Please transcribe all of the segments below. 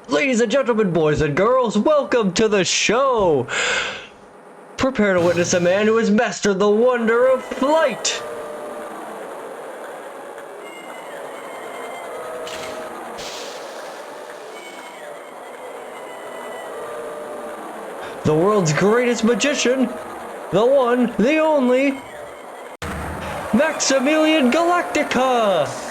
Ladies and gentlemen, boys and girls, welcome to the show! Prepare to witness a man who has mastered the wonder of flight! The world's greatest magician, the one, the only, Maximilian Galactica!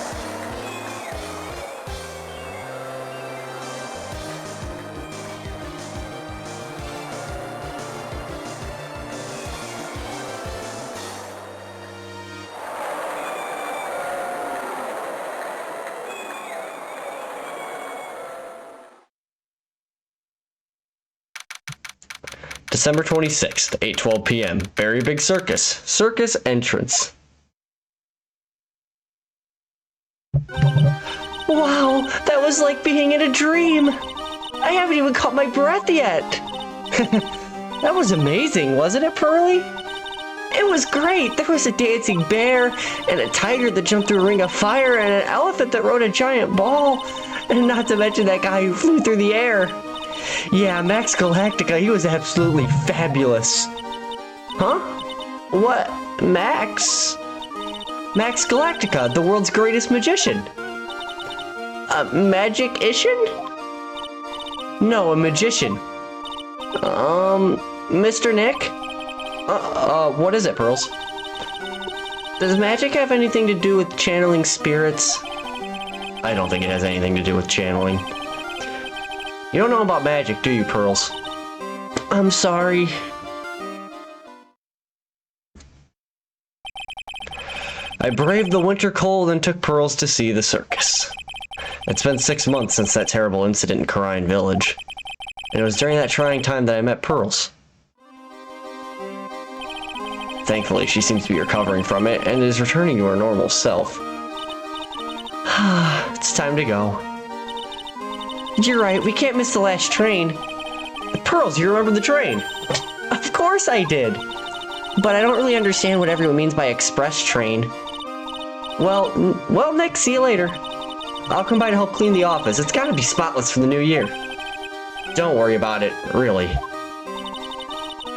December 26th, 8:12 p.m. Very Big Circus. Circus entrance. Wow, that was like being in a dream. I haven't even caught my breath yet. That was amazing, wasn't it, Pearly? It was great. There was a dancing bear, and a tiger that jumped through a ring of fire, and an elephant that rode a giant ball, and not to mention that guy who flew through the air. Yeah, Max Galactica, he was absolutely fabulous. Huh? What? Max? Max Galactica, the world's greatest magician. A magician? No, a magician. Mr. Nick? What is it, Pearls? Does magic have anything to do with channeling spirits? I don't think it has anything to do with channeling. You don't know about magic, do you, Pearls? I'm sorry. I braved the winter cold and took Pearls to see the circus. It's been 6 months since that terrible incident in Karine Village. And it was during that trying time that I met Pearls. Thankfully, she seems to be recovering from it and is returning to her normal self. It's time to go. You're right, we can't miss the last train. Pearls, you remember the train? Of course I did. But I don't really understand what everyone means by express train. Well, Nick, see you later. I'll come by to help clean the office. It's gotta be spotless for the new year. Don't worry about it, really.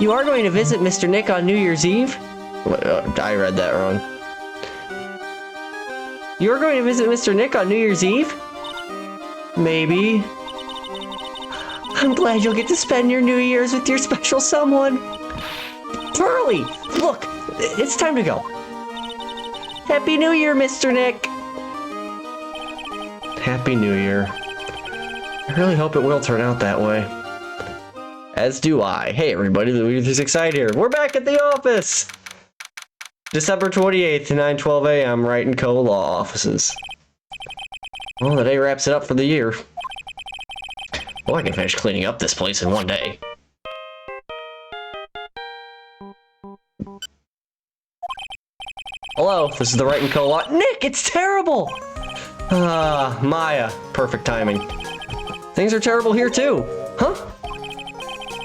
You are going to visit Mr. Nick on New Year's Eve? I read that wrong. You're going to visit Mr. Nick on New Year's Eve? Maybe. I'm glad you'll get to spend your New Year's with your special someone. Pearly, look, it's time to go. Happy New Year, Mr. Nick. Happy New Year. I really hope it will turn out that way. As do I. Hey everybody, the Wright here. We're back at the office! December 28th, 9:12 a.m. Wright & Co. Law Offices. Well, the day wraps it up for the year. Well, I can finish cleaning up this place in one day. Hello, this is the Wright & Co. Law. Nick, it's terrible! Maya. Perfect timing. Things are terrible here too. Huh?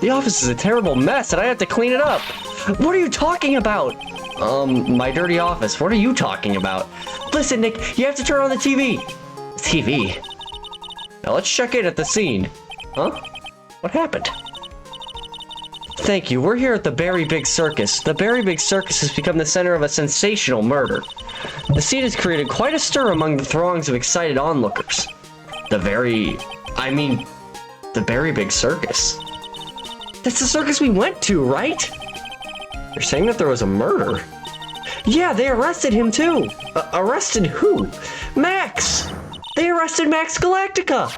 The office is a terrible mess and I have to clean it up. What are you talking about? My dirty office. What are you talking about? Listen, Nick, you have to turn on the TV. TV? Now let's check in at the scene. Huh? What happened? Thank you. We're here at the Very Big Circus. The Very Big Circus has become the center of a sensational murder. The scene has created quite a stir among the throngs of excited onlookers. The Very Big Circus. That's the circus we went to, right? You're saying that there was a murder? Yeah, they arrested him too. Arrested who? Max! They arrested Max Galactica!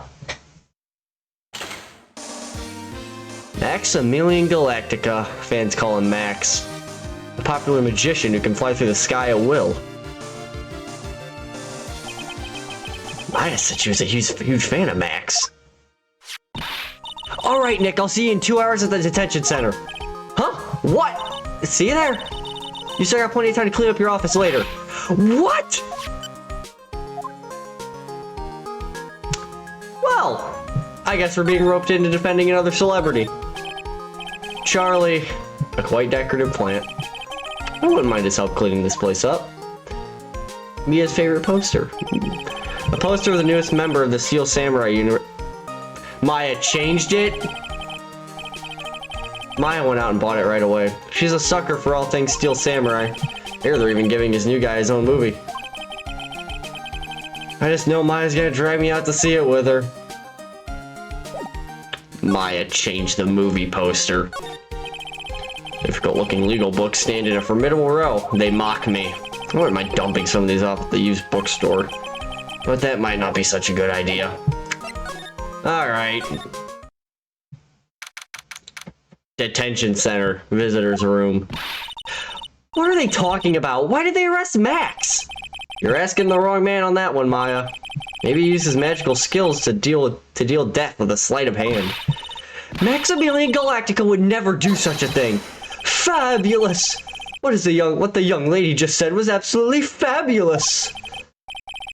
Maximilian Galactica. Fans call him Max. A popular magician who can fly through the sky at will. Maya said she was a huge fan of Max. Alright, Nick, I'll see you in 2 hours at the detention center. Huh? What? See you there. You still got plenty of time to clean up your office later. What? Well, I guess we're being roped into defending another celebrity. Charlie, a quite decorative plant. I wouldn't mind his help cleaning this place up. Mia's favorite poster. A poster of the newest member of the Steel Samurai Maya changed it? Maya went out and bought it right away. She's a sucker for all things Steel Samurai. Here they're even giving his new guy his own movie. I just know Maya's gonna drag me out to see it with her. Maya changed the movie poster. Difficult looking legal books stand in a formidable row. They mock me. I wouldn't mind dumping some of these off at the used bookstore. But that might not be such a good idea. Alright. Detention center. Visitor's room. What are they talking about? Why did they arrest Max? You're asking the wrong man on that one, Maya. Maybe he uses magical skills to deal death with a sleight of hand. Maximilian Galactica would never do such a thing. Fabulous! What the young lady just said was absolutely fabulous.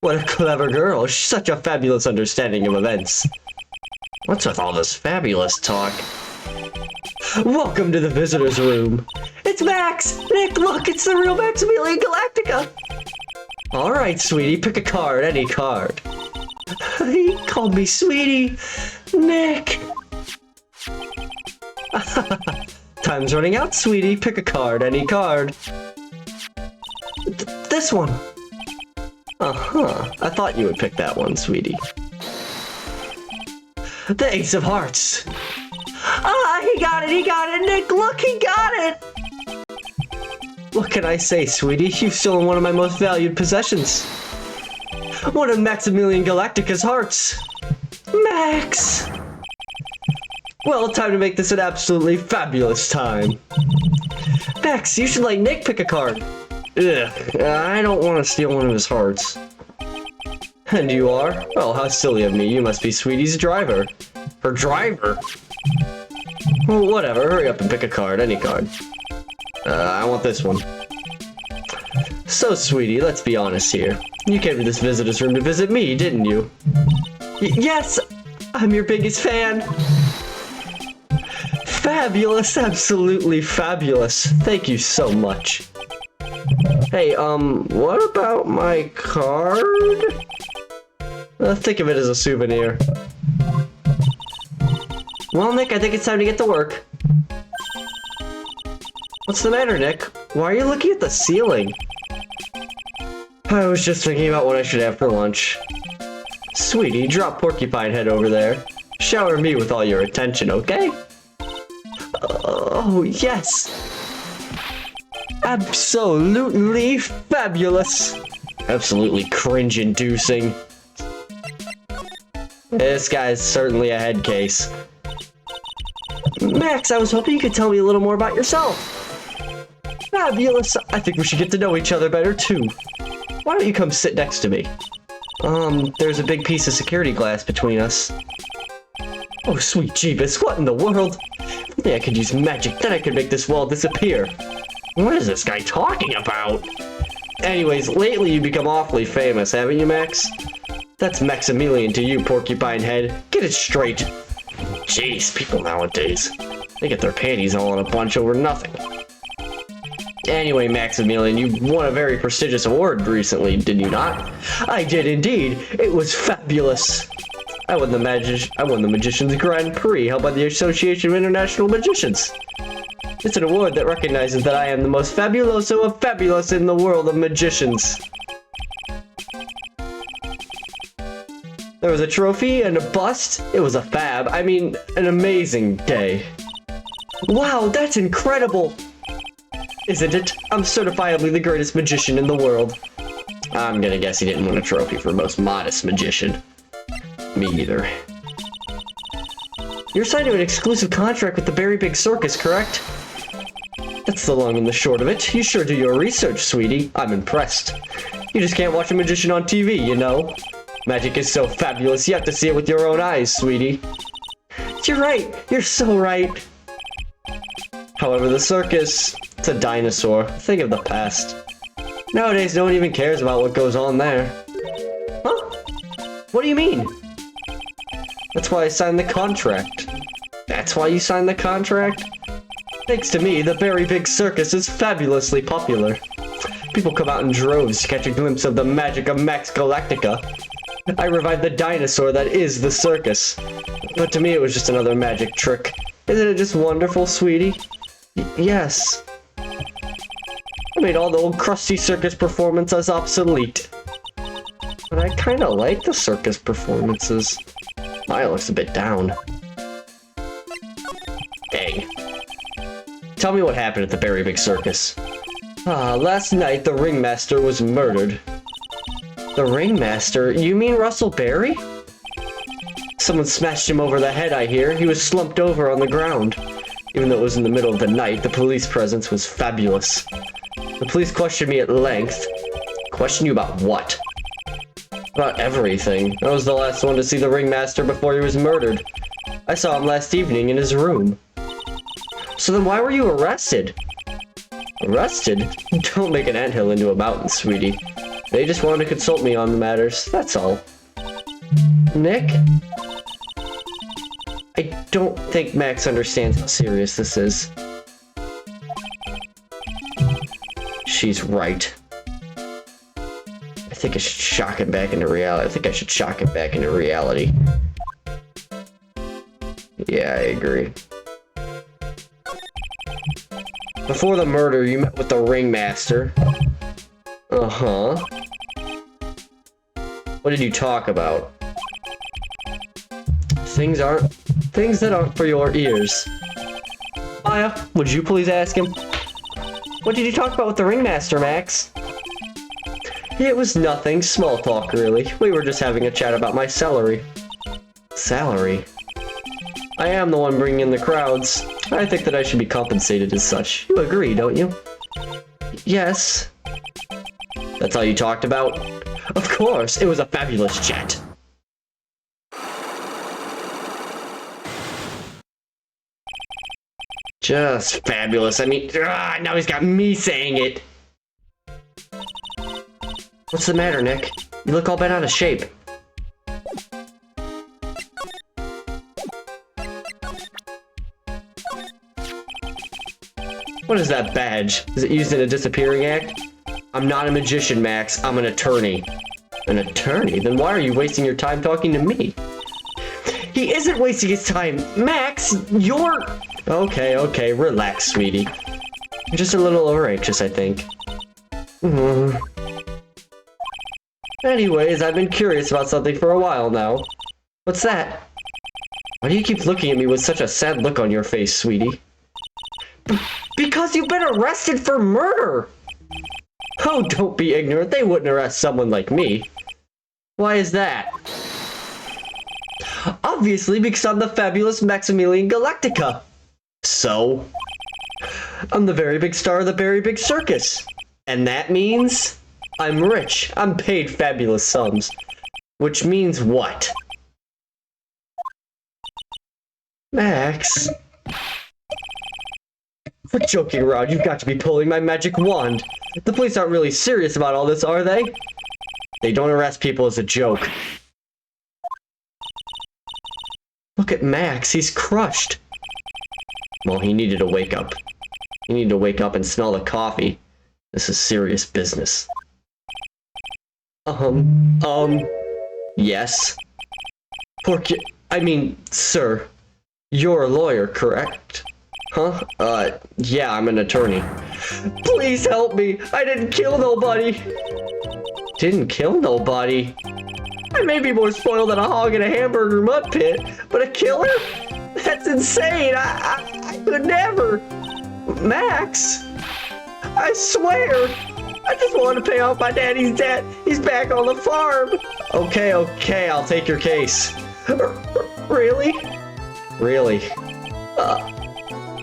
What a clever girl. She's such a fabulous understanding of events. What's with all this fabulous talk? Welcome to the visitor's room. It's Max! Nick, look, it's the real Maximilian Galactica! Alright, sweetie, pick a card, any card. He called me sweetie. Nick! Time's running out, sweetie. Pick a card, any card. This one. Uh-huh. I thought you would pick that one, sweetie. The Ace of Hearts. Ah, he got it, Nick, look, he got it! What can I say, sweetie? You've stolen one of my most valued possessions. One of Maximilian Galactica's hearts. Max! Well, time to make this an absolutely fabulous time. Max, you should let Nick pick a card. Ugh, I don't want to steal one of his hearts. And you are? Well, how silly of me. You must be Sweetie's driver. Her driver? Well, whatever. Hurry up and pick a card. Any card. I want this one. So, Sweetie, let's be honest here. You came to this visitor's room to visit me, didn't you? Yes! I'm your biggest fan! Fabulous! Absolutely fabulous! Thank you so much. Hey, what about my card? Think of it as a souvenir. Well, Nick, I think it's time to get to work. What's the matter, Nick? Why are you looking at the ceiling? I was just thinking about what I should have for lunch. Sweetie, drop Porcupine Head over there. Shower me with all your attention, okay? Oh, yes! Absolutely fabulous! Absolutely cringe-inducing. This guy's certainly a head case. Max, I was hoping you could tell me a little more about yourself. Fabulous! I think we should get to know each other better, too. Why don't you come sit next to me? There's a big piece of security glass between us. Oh, sweet Jeebus, what in the world? Yeah, I could use magic, then I could make this wall disappear. What is this guy talking about? Anyways, lately you've become awfully famous, haven't you, Max? That's Maximilian to you, Porcupine Head. Get it straight. Jeez, people nowadays. They get their panties all in a bunch over nothing. Anyway, Maximilian, you won a very prestigious award recently, did you not? I did indeed. It was fabulous. I won the Magician's Grand Prix, held by the Association of International Magicians. It's an award that recognizes that I am the most fabuloso of fabulous in the world of magicians. There was a trophy and a bust. It was an amazing day. Wow, that's incredible! Isn't it? I'm certifiably the greatest magician in the world. I'm gonna guess he didn't win a trophy for most modest magician. Me either. You're signed to an exclusive contract with the Very Big Circus, correct? That's the long and the short of it. You sure do your research, sweetie. I'm impressed. You just can't watch a magician on TV, you know? Magic is so fabulous, you have to see it with your own eyes, sweetie. You're right. You're so right. However, the circus, it's a dinosaur. Think of the past. Nowadays, no one even cares about what goes on there. Huh? What do you mean? That's why I signed the contract. That's why you signed the contract? Thanks to me, the Very Big Circus is fabulously popular. People come out in droves to catch a glimpse of the magic of Max Galactica. I revived the dinosaur that is the circus. But to me, it was just another magic trick. Isn't it just wonderful, sweetie? Yes. I made all the old crusty circus performances obsolete. But I kinda like the circus performances. Maya looks a bit down. Dang. Tell me what happened at the Berry Big Circus. Last night the ringmaster was murdered. The ringmaster? You mean Russell Berry? Someone smashed him over the head, I hear. He was slumped over on the ground. Even though it was in the middle of the night, the police presence was fabulous. The police questioned me at length. Question you about what? About everything. I was the last one to see the ringmaster before he was murdered. I saw him last evening in his room. So then why were you arrested? Arrested? Don't make an anthill into a mountain, sweetie. They just wanted to consult me on the matters, that's all. Nick? I don't think Max understands how serious this is. She's right. I think I should shock him back into reality. Yeah, I agree. Before the murder, you met with the ringmaster. Uh-huh. What did you talk about? Things that aren't for your ears. Maya, would you please ask him? What did you talk about with the ringmaster, Max? It was nothing, small talk really. We were just having a chat about my salary. Salary? I am the one bringing in the crowds. I think that I should be compensated as such. You agree, don't you? Yes. That's all you talked about? Of course, it was a fabulous chat. Just fabulous. I mean, now he's got me saying it. What's the matter, Nick? You look all bent out of shape. What is that badge? Is it used in a disappearing act? I'm not a magician, Max. I'm an attorney. An attorney? Then why are you wasting your time talking to me? He isn't wasting his time. Max, you're... Okay, relax, sweetie. You're just a little over-anxious, I think. Anyways, I've been curious about something for a while now. What's that? Why do you keep looking at me with such a sad look on your face, sweetie? Because you've been arrested for murder! Oh, don't be ignorant. They wouldn't arrest someone like me. Why is that? Obviously, because I'm the fabulous Maximilian Galactica. So? I'm the very big star of the Very Big Circus. And that means I'm rich. I'm paid fabulous sums. Which means what? Max? For joking around, you've got to be pulling my magic wand. The police aren't really serious about all this, are they? They don't arrest people as a joke. Look at Max, he's crushed. Well, he needed to wake up. He needed to wake up and smell the coffee. This is serious business. Yes. Sir, you're a lawyer, correct? Huh? Yeah, I'm an attorney. Please help me! I didn't kill nobody! Didn't kill nobody? I may be more spoiled than a hog in a hamburger mud pit, but a killer? That's insane! I could never! Max? I swear! I just want to pay off my daddy's debt! He's back on the farm! Okay, I'll take your case. Really? Really?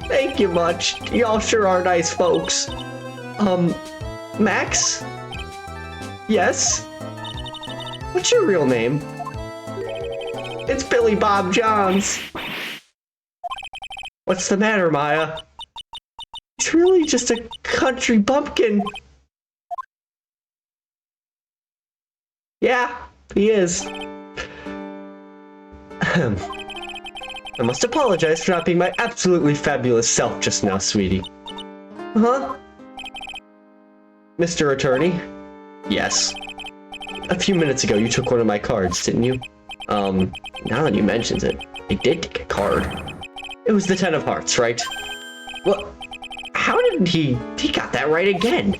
Thank you much. Y'all sure are nice folks. Max? Yes? What's your real name? It's Billy Bob Johns. What's the matter, Maya? He's really just a country bumpkin. Yeah, he is. I must apologize for not being my absolutely fabulous self just now, sweetie. Huh? Mr. Attorney? Yes. A few minutes ago, you took one of my cards, didn't you? Now that you mentions it, I did take a card. It was the 10 of hearts, right? What? How did he got that right again?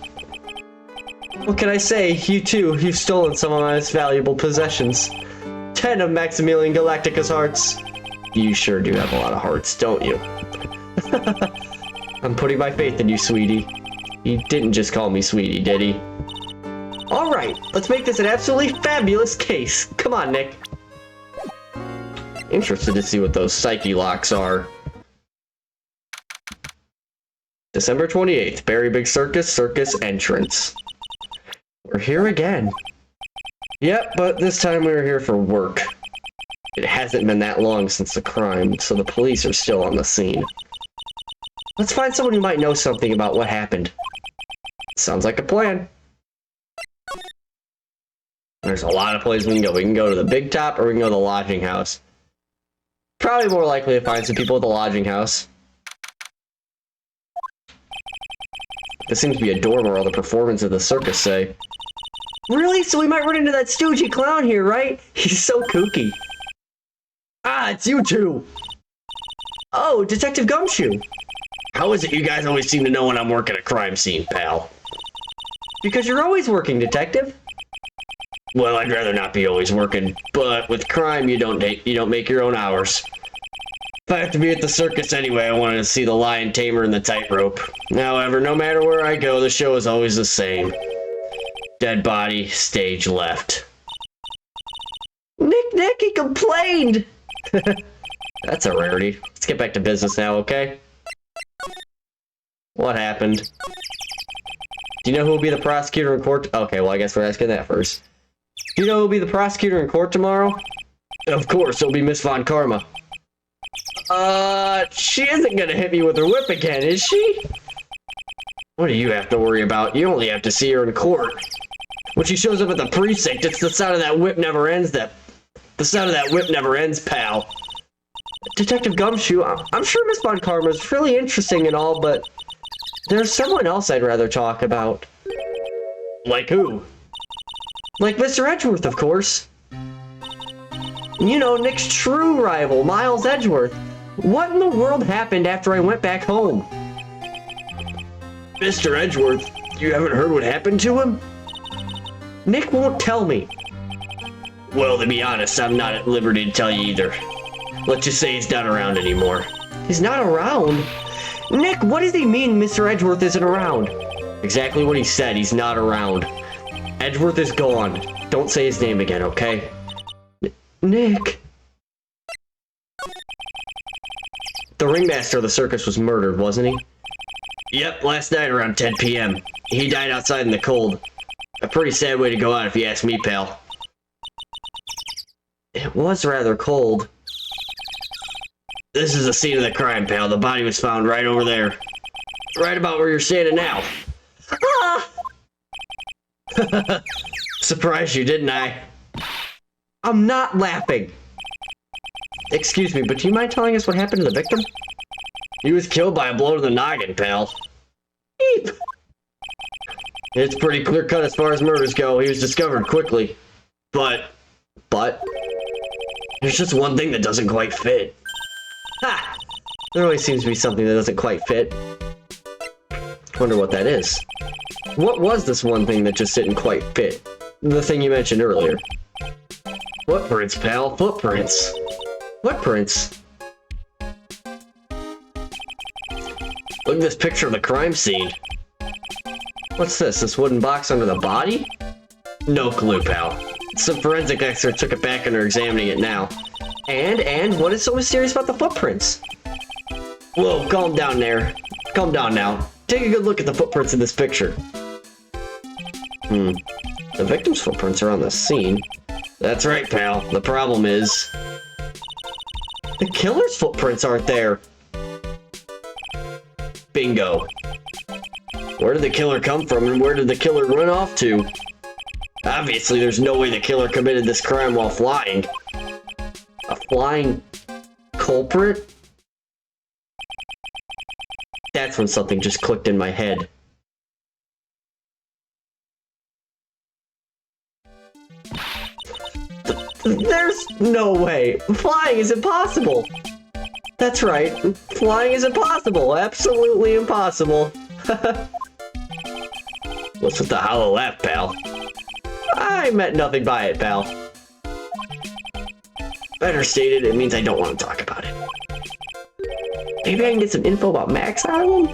What can I say? You too, you've stolen some of my most valuable possessions. 10 of Maximilian Galactica's hearts. You sure do have a lot of hearts, don't you? I'm putting my faith in you, sweetie. He didn't just call me sweetie, did he? Alright, let's make this an absolutely fabulous case. Come on, Nick. Interested to see what those psyche locks are. December 28th, Berry Big Circus entrance. We're here again. Yep, but this time we were here for work. It hasn't been that long since the crime, so the police are still on the scene. Let's find someone who might know something about what happened. Sounds like a plan. There's a lot of places we can go. We can go to the Big Top or we can go to the lodging house. Probably more likely to find some people at the lodging house. This seems to be a dorm where all the performers of the circus say. Really? So we might run into that stoogey clown here, right? He's so kooky. Ah, it's you two! Oh, Detective Gumshoe! How is it you guys always seem to know when I'm working a crime scene, pal? Because you're always working, Detective. Well, I'd rather not be always working, but with crime, you don't make your own hours. If I have to be at the circus anyway, I wanted to see the lion tamer and the tightrope. However, no matter where I go, the show is always the same. Dead body, stage left. Nick, he complained! That's a rarity. Let's get back to business now, okay? What happened? Do you know who will be the prosecutor in court? Okay, well, I guess we're asking that first. Do you know who will be the prosecutor in court tomorrow? Of course, it'll be Miss Von Karma. She isn't gonna hit me with her whip again, is she? What do you have to worry about? You only have to see her in court. When she shows up at the precinct, it's the sound of that whip never ends, pal. Detective Gumshoe, I'm sure Miss Von Karma is really interesting and all, but there's someone else I'd rather talk about. Like who? Like Mr. Edgeworth, of course. You know, Nick's true rival, Miles Edgeworth. What in the world happened after I went back home? Mr. Edgeworth, you haven't heard what happened to him? Nick won't tell me. Well, to be honest, I'm not at liberty to tell you either. Let's just say he's not around anymore. He's not around? Nick, what does he mean Mr. Edgeworth isn't around? Exactly what he said, he's not around. Edgeworth is gone. Don't say his name again, okay? Nick. The ringmaster of the circus was murdered, wasn't he? Yep, last night around 10 p.m. He died outside in the cold. A pretty sad way to go out if you ask me, pal. It was rather cold. This is the scene of the crime, pal. The body was found right over there. Right about where you're standing now. Ah! Surprised you, didn't I? I'm not laughing. Excuse me, but do you mind telling us what happened to the victim? He was killed by a blow to the noggin, pal. Eep. It's pretty clear-cut as far as murders go. He was discovered quickly. But... there's just one thing that doesn't quite fit. Ha! There always seems to be something that doesn't quite fit. Wonder what that is. What was this one thing that just didn't quite fit? The thing you mentioned earlier. Footprints, pal. Footprints. Footprints? Look at this picture of the crime scene. What's this? This wooden box under the body? No clue, pal. Some forensic experts took it back and are examining it now. And what is so mysterious about the footprints? Whoa, calm down there. Calm down now. Take a good look at the footprints in this picture. The victim's footprints are on the scene. That's right, pal. The problem is... the killer's footprints aren't there. Bingo. Where did the killer come from and where did the killer run off to? Obviously, there's no way the killer committed this crime while flying. A flying culprit? That's when something just clicked in my head. There's no way. Flying is impossible. That's right. Flying is impossible. Absolutely impossible. What's with the hollow laugh, pal? I meant nothing by it, pal. Better stated, it means I don't want to talk about it. Maybe I can get some info about Max out of him?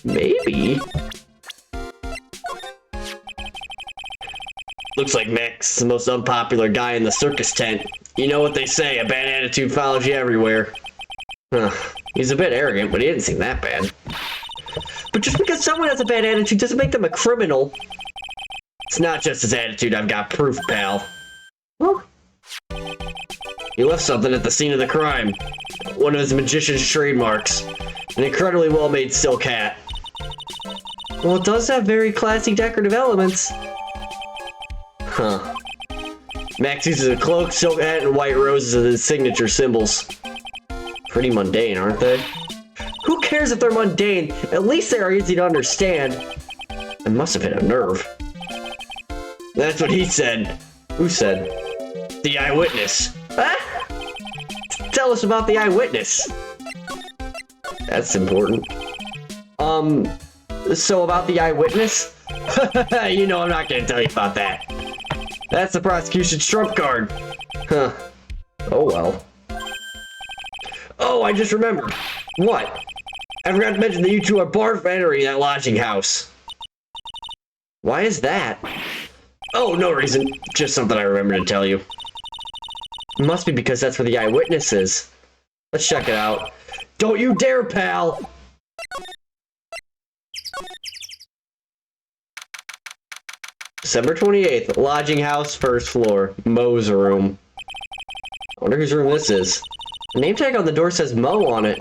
Maybe. Looks like Max is the most unpopular guy in the circus tent. You know what they say, a bad attitude follows you everywhere. He's a bit arrogant, but he didn't seem that bad. But just because someone has a bad attitude doesn't make them a criminal. It's not just his attitude, I've got proof, pal. Huh? He left something at the scene of the crime. One of his magician's trademarks. An incredibly well-made silk hat. Well, it does have very classy decorative elements. Huh. Max uses a cloak, silk hat, and white roses as his signature symbols. Pretty mundane, aren't they? Who cares if they're mundane? At least they are easy to understand. I must have hit a nerve. That's what he said. Who said? The eyewitness. Huh? Tell us about the eyewitness. That's important. So about the eyewitness? You know I'm not gonna tell you about that. That's the prosecution's trump card. Huh. Oh well. Oh, I just remembered. What? I forgot to mention that you two are barred from entering that lodging house. Why is that? Oh, no reason. Just something I remembered to tell you. It must be because that's where the eyewitness is. Let's check it out. Don't you dare, pal! December 28th, lodging house, first floor, Mo's room. I wonder whose room this is. The name tag on the door says Mo on it.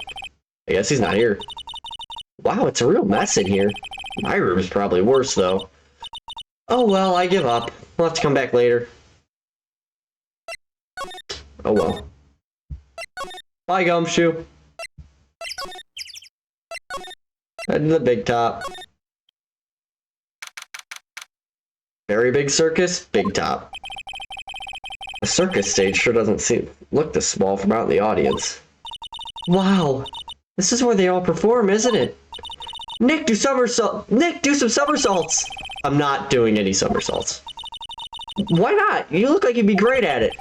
I guess he's not here. Wow, it's a real mess in here. My room is probably worse, though. Oh well, I give up. We'll have to come back later. Oh well. Bye, Gumshoe. Head to the big top. Very big circus, big top. The circus stage sure doesn't look this small from out in the audience. Wow, this is where they all perform, isn't it? Nick, do some somersaults. I'm not doing any somersaults. Why not? You look like you'd be great at it.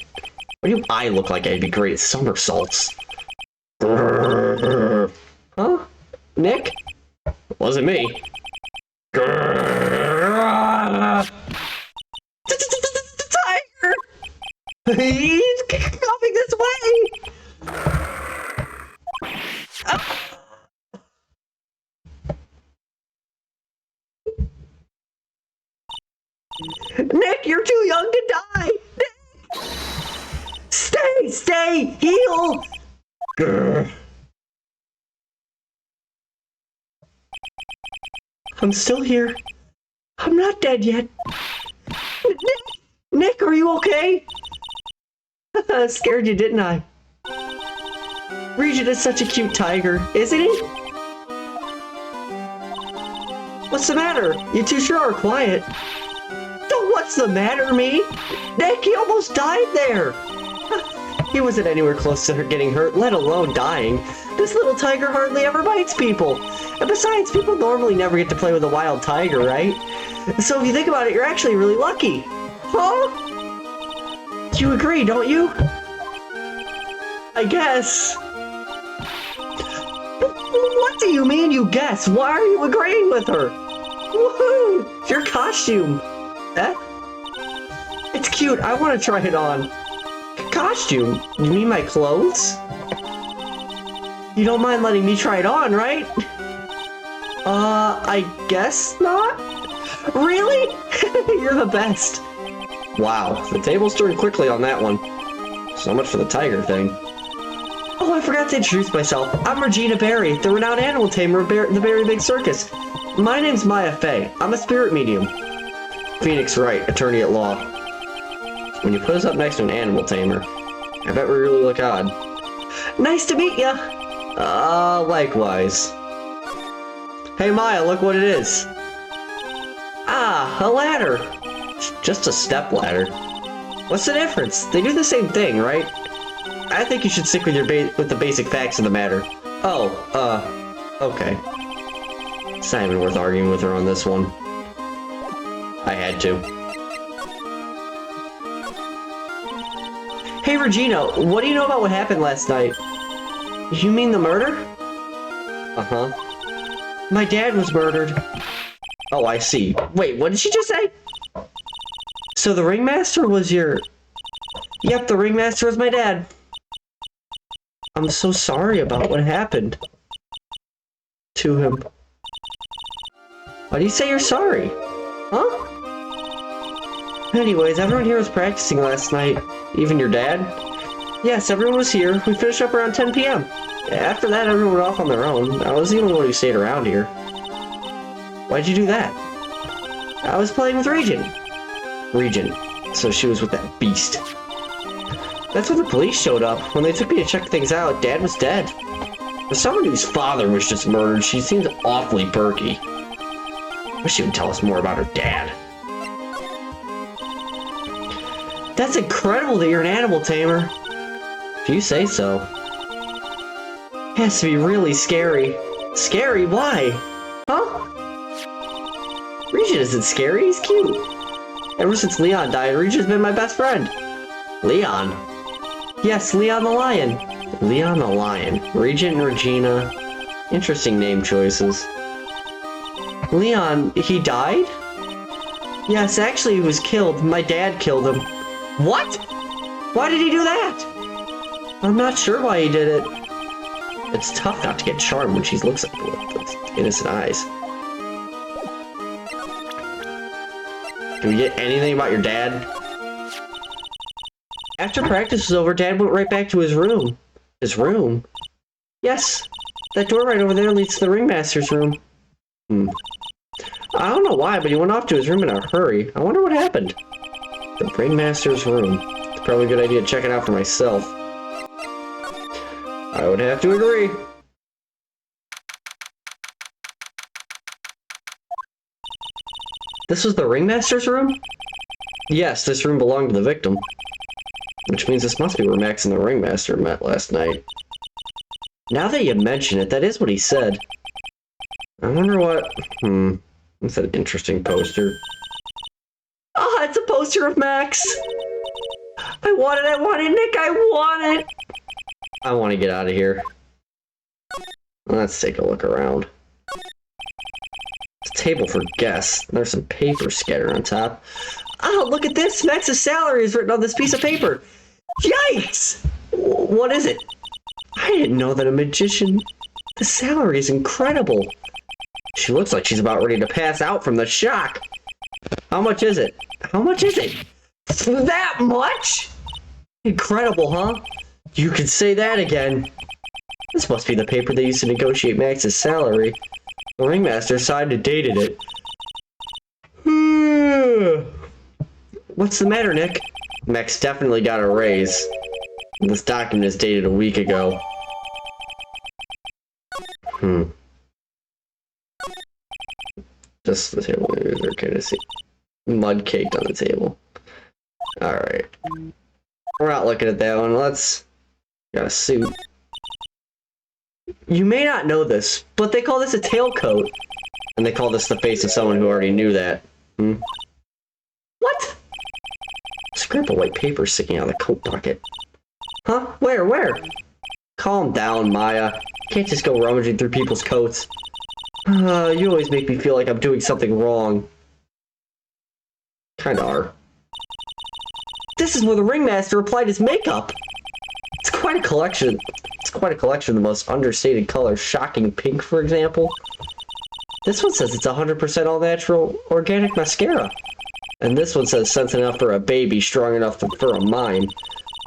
What do I look like I'd be great at somersaults? Huh? Nick? Wasn't me. Tiger! He's coming this way! Nick, you're too young to die! Nick! Stay! Heal! I'm still here. I'm not dead yet. Nick, are you okay? Scared you, didn't I? Regent is such a cute tiger, isn't he? What's the matter? You two sure are quiet. What's the matter, me? Nick, he almost died there. He wasn't anywhere close to her getting hurt, let alone dying. This little tiger hardly ever bites people. And besides, people normally never get to play with a wild tiger, right? So if you think about it, you're actually really lucky. Huh? You agree, don't you? I guess. What do you mean you guess? Why are you agreeing with her? Woohoo! It's your costume. Eh? It's cute. I want to try it on. Costume? You mean my clothes? You don't mind letting me try it on, right? I guess not? Really? You're the best. Wow, the tables turned quickly on that one. So much for the tiger thing. Oh, I forgot to introduce myself. I'm Regina Berry, the renowned animal tamer of the Berry Big Circus. My name's Maya Fey. I'm a spirit medium. Phoenix Wright, attorney at law. When you put us up next to an animal tamer, I bet we really look odd. Nice to meet ya! Likewise. Hey Maya, look what it is. Ah, a ladder! Just a stepladder. What's the difference? They do the same thing, right? I think you should stick with with the basic facts of the matter. Oh, okay. It's not even worth arguing with her on this one. I had to. Hey Regina, what do you know about what happened last night? You mean the murder? Uh-huh. My dad was murdered. Oh, I see. Wait, what did she just say? So the ringmaster was your... Yep, the ringmaster was my dad. I'm so sorry about what happened to him. Why do you say you're sorry? Huh? Anyways, everyone here was practicing last night. Even your dad? Yes, everyone was here. We finished up around 10 p.m. After that, everyone went off on their own. I was the only one who stayed around here. Why'd you do that? I was playing with Regent. So she was with that beast. That's when the police showed up. When they took me to check things out, Dad was dead. For someone whose father was just murdered, she seems awfully perky. Wish she would tell us more about her dad. That's incredible that you're an animal tamer. If you say so. It has to be really scary. Scary? Why? Huh? Regent isn't scary, he's cute. Ever since Leon died, Regent's been my best friend. Leon? Yes, Leon the Lion. Leon the Lion. Regent and Regina. Interesting name choices. Leon, he died? Yes, actually he was killed. My dad killed him. What? Why did he do that? I'm not sure why he did it. It's tough not to get charmed when she looks at you with those innocent eyes. Do we get anything about your dad? After practice was over, Dad went right back to his room. His room? Yes. That door right over there leads to the ringmaster's room. I don't know why, but he went off to his room in a hurry. I wonder what happened. The ringmaster's room. It's probably a good idea to check it out for myself. I would have to agree. This was the ringmaster's room? Yes, this room belonged to the victim. Which means this must be where Max and the ringmaster met last night. Now that you mention it, that is what he said. I wonder what... That's an interesting poster. Ah, it's a poster of Max! I want it, Nick, I want it! I want to get out of here. Let's take a look around. It's a table for guests. There's some paper scattered on top. Oh, look at this! Max's salary is written on this piece of paper! Yikes! What is it? I didn't know that a magician... The salary is incredible. She looks like she's about ready to pass out from the shock. How much is it? How much is it? That much? Incredible, huh? You could say that again. This must be the paper they used to negotiate Max's salary. The ringmaster signed and dated it. What's the matter, Nick? Max definitely got a raise. This document is dated a week ago. Just the table is okay to see. Mud caked on the table. Alright. We're not looking at that one. Let's... Got a suit. You may not know this, but they call this a tailcoat. And they call this the face of someone who already knew that. What? A scrap of white paper sticking out of the coat pocket. Huh? Where? Calm down, Maya. Can't just go rummaging through people's coats. You always make me feel like I'm doing something wrong. Kinda are. This is where the ringmaster applied his makeup! It's quite a collection. Of the most understated colors. Shocking pink, for example. This one says it's 100% all-natural organic mascara. And this one says sense enough for a baby, strong enough for a mime.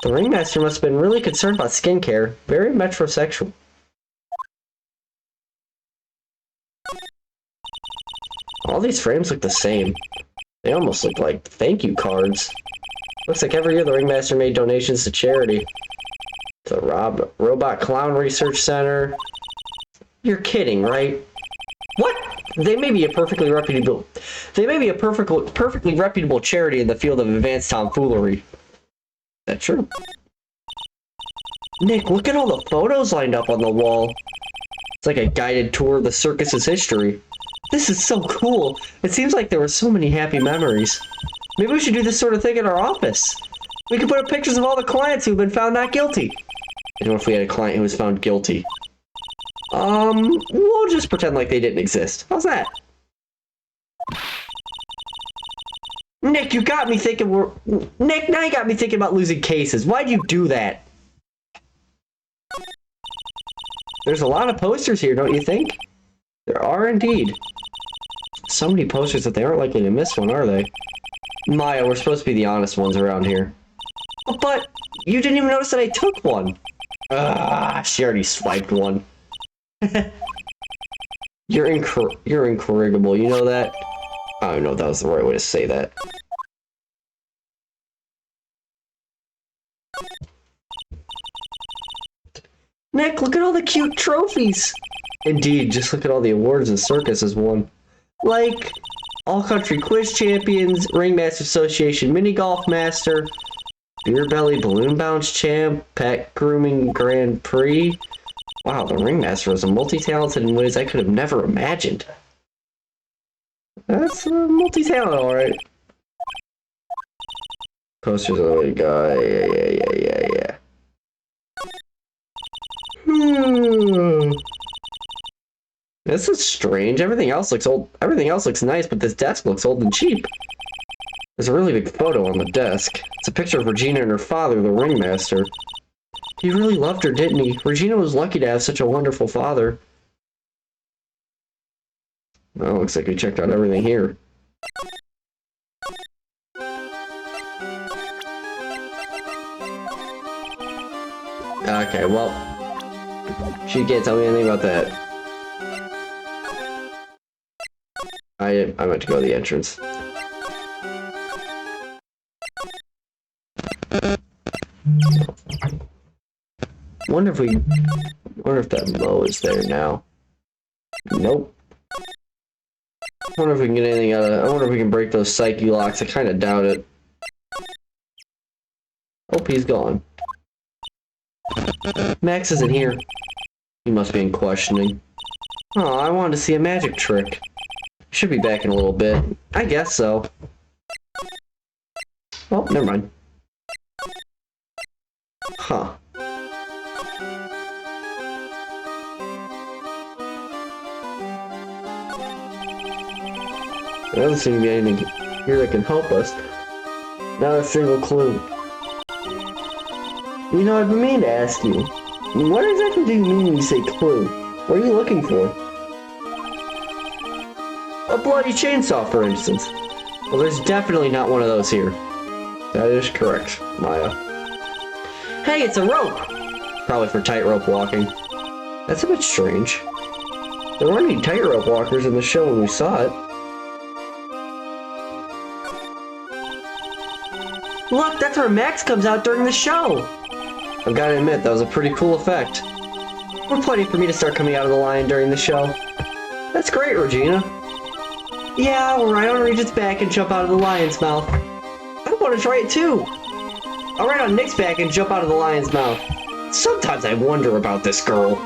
The ringmaster must have been really concerned about skincare. Very metrosexual. All these frames look the same. They almost look like thank you cards. Looks like every year the ringmaster made donations to charity. The Robot Clown Research Center. You're kidding, right? What? They may be a perfectly reputable charity in the field of advanced tomfoolery. Is that true? Nick, look at all the photos lined up on the wall. It's like a guided tour of the circus's history. This is so cool. It seems like there were so many happy memories. Maybe we should do this sort of thing in our office. We could put up pictures of all the clients who've been found not guilty. I don't know if we had a client who was found guilty. We'll just pretend like they didn't exist. How's that? Nick, you got me thinking Nick, now you got me thinking about losing cases. Why'd you do that? There's a lot of posters here, don't you think? There are indeed. So many posters that they aren't likely to miss one, are they? Maya, we're supposed to be the honest ones around here. But you didn't even notice that I took one. She already swiped one. You're incorrigible, you know that? I don't know if that was the right way to say that. Nick, look at all the cute trophies! Indeed, just look at all the awards the circus has won. Like, All-Country Quiz Champions, Ringmaster Association Mini Golf Master, Beer Belly Balloon Bounce Champ, Pet Grooming Grand Prix. Wow, the Ringmaster was multi-talented in ways I could have never imagined. That's multi-talented, alright. Posters of the guy, yeah. This is strange. Everything else looks old. Everything else looks nice, but this desk looks old and cheap. There's a really big photo on the desk. It's a picture of Regina and her father, the ringmaster. He really loved her, didn't he? Regina was lucky to have such a wonderful father. Well, looks like we checked out everything here. Okay, well, she can't tell me anything about that. I meant to go to the entrance. Wonder if that Mo is there now. Nope. Wonder if we can get anything out of it. I wonder if we can break those psyche locks. I kind of doubt it. Oh, he's gone. Max isn't here. He must be in questioning. Oh, I wanted to see a magic trick. Should be back in a little bit. I guess so. Oh, never mind. Huh. There doesn't seem to be anything here that can help us. Not a single clue. You know, I've been meaning to ask you. What exactly do you mean when you say clue? What are you looking for? A bloody chainsaw, for instance. Well, there's definitely not one of those here. That is correct, Maya. Hey, it's a rope! Probably for tightrope walking. That's a bit strange. There weren't any tightrope walkers in the show when we saw it. Look, that's where Max comes out during the show! I've got to admit, that was a pretty cool effect. We're plenty for me to start coming out of the lion during the show. That's great, Regina. Yeah, we'll ride on Regent's back and jump out of the lion's mouth. I want to try it too. I'll ride on Nick's back and jump out of the lion's mouth. Sometimes I wonder about this girl.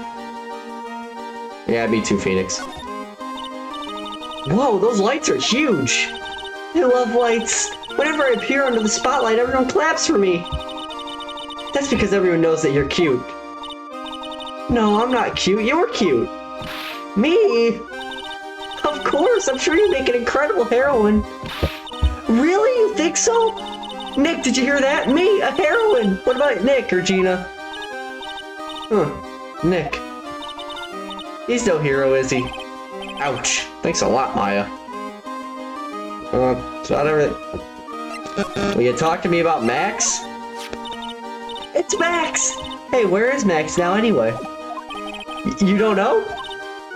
Yeah, me too, Phoenix. Whoa, those lights are huge. I love lights. Whenever I appear under the spotlight, everyone claps for me. That's because everyone knows that you're cute. No, I'm not cute. You're cute. Me? Of course, I'm sure you make an incredible heroine. Really? You think so? Nick, did you hear that? Me, a heroine. What about Nick, Regina? Huh, Nick. He's no hero, is he? Ouch. Thanks a lot, Maya. It's not everything. Will you talk to me about Max? It's Max! Hey, where is Max now anyway? You don't know?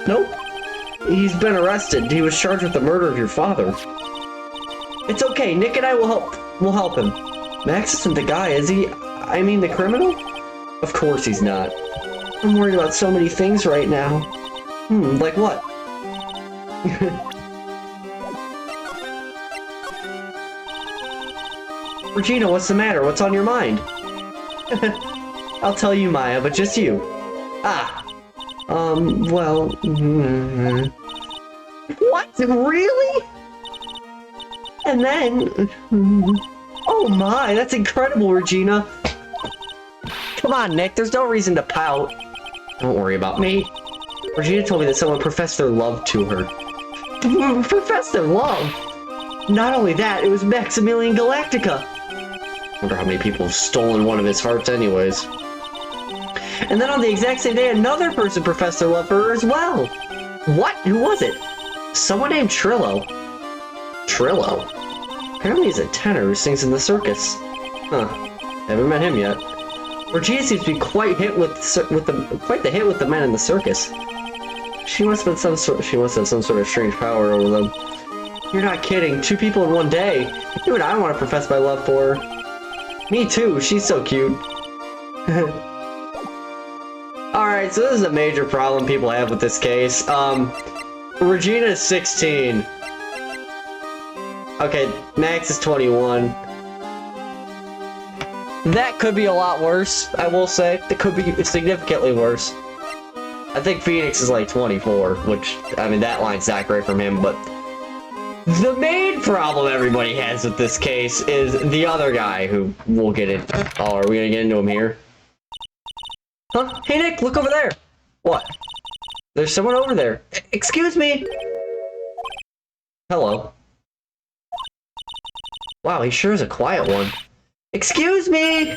Nope. He's been arrested. He was charged with the murder of your father. It's okay. Nick and I will help him. Max isn't the guy, is he? I mean the criminal? Of course he's not. I'm worried about so many things right now. Like what? Regina, what's the matter? What's on your mind? I'll tell you, Maya, but just you. Ah. Well... What? Really? And then... Oh my, that's incredible, Regina. Come on, Nick, there's no reason to pout. Don't worry about me. Regina told me that someone professed their love to her. Professed their love? Not only that, it was Maximilian Galactica. Wonder how many people have stolen one of his hearts anyways. And then on the exact same day, another person professed their love for her as well. What? Who was it? Someone named Trillo. Trillo? Apparently he's a tenor who sings in the circus. Huh. Haven't met him yet. Regina seems to be quite the hit with the men in the circus. She must have some sort of strange power over them. You're not kidding. 2 people in one day. Even I want to profess my love for her. Me too. She's so cute. Alright, so this is a major problem people have with this case. Regina is 16. Okay, Max is 21. That could be a lot worse, I will say. It could be significantly worse. I think Phoenix is like 24, which, I mean, that line's not great from him, but... The main problem everybody has with this case is the other guy who we'll get in. Oh, are we gonna get into him here? Huh? Hey, Nick, look over there! What? There's someone over there. Excuse me! Hello. Wow, he sure is a quiet one. Excuse me!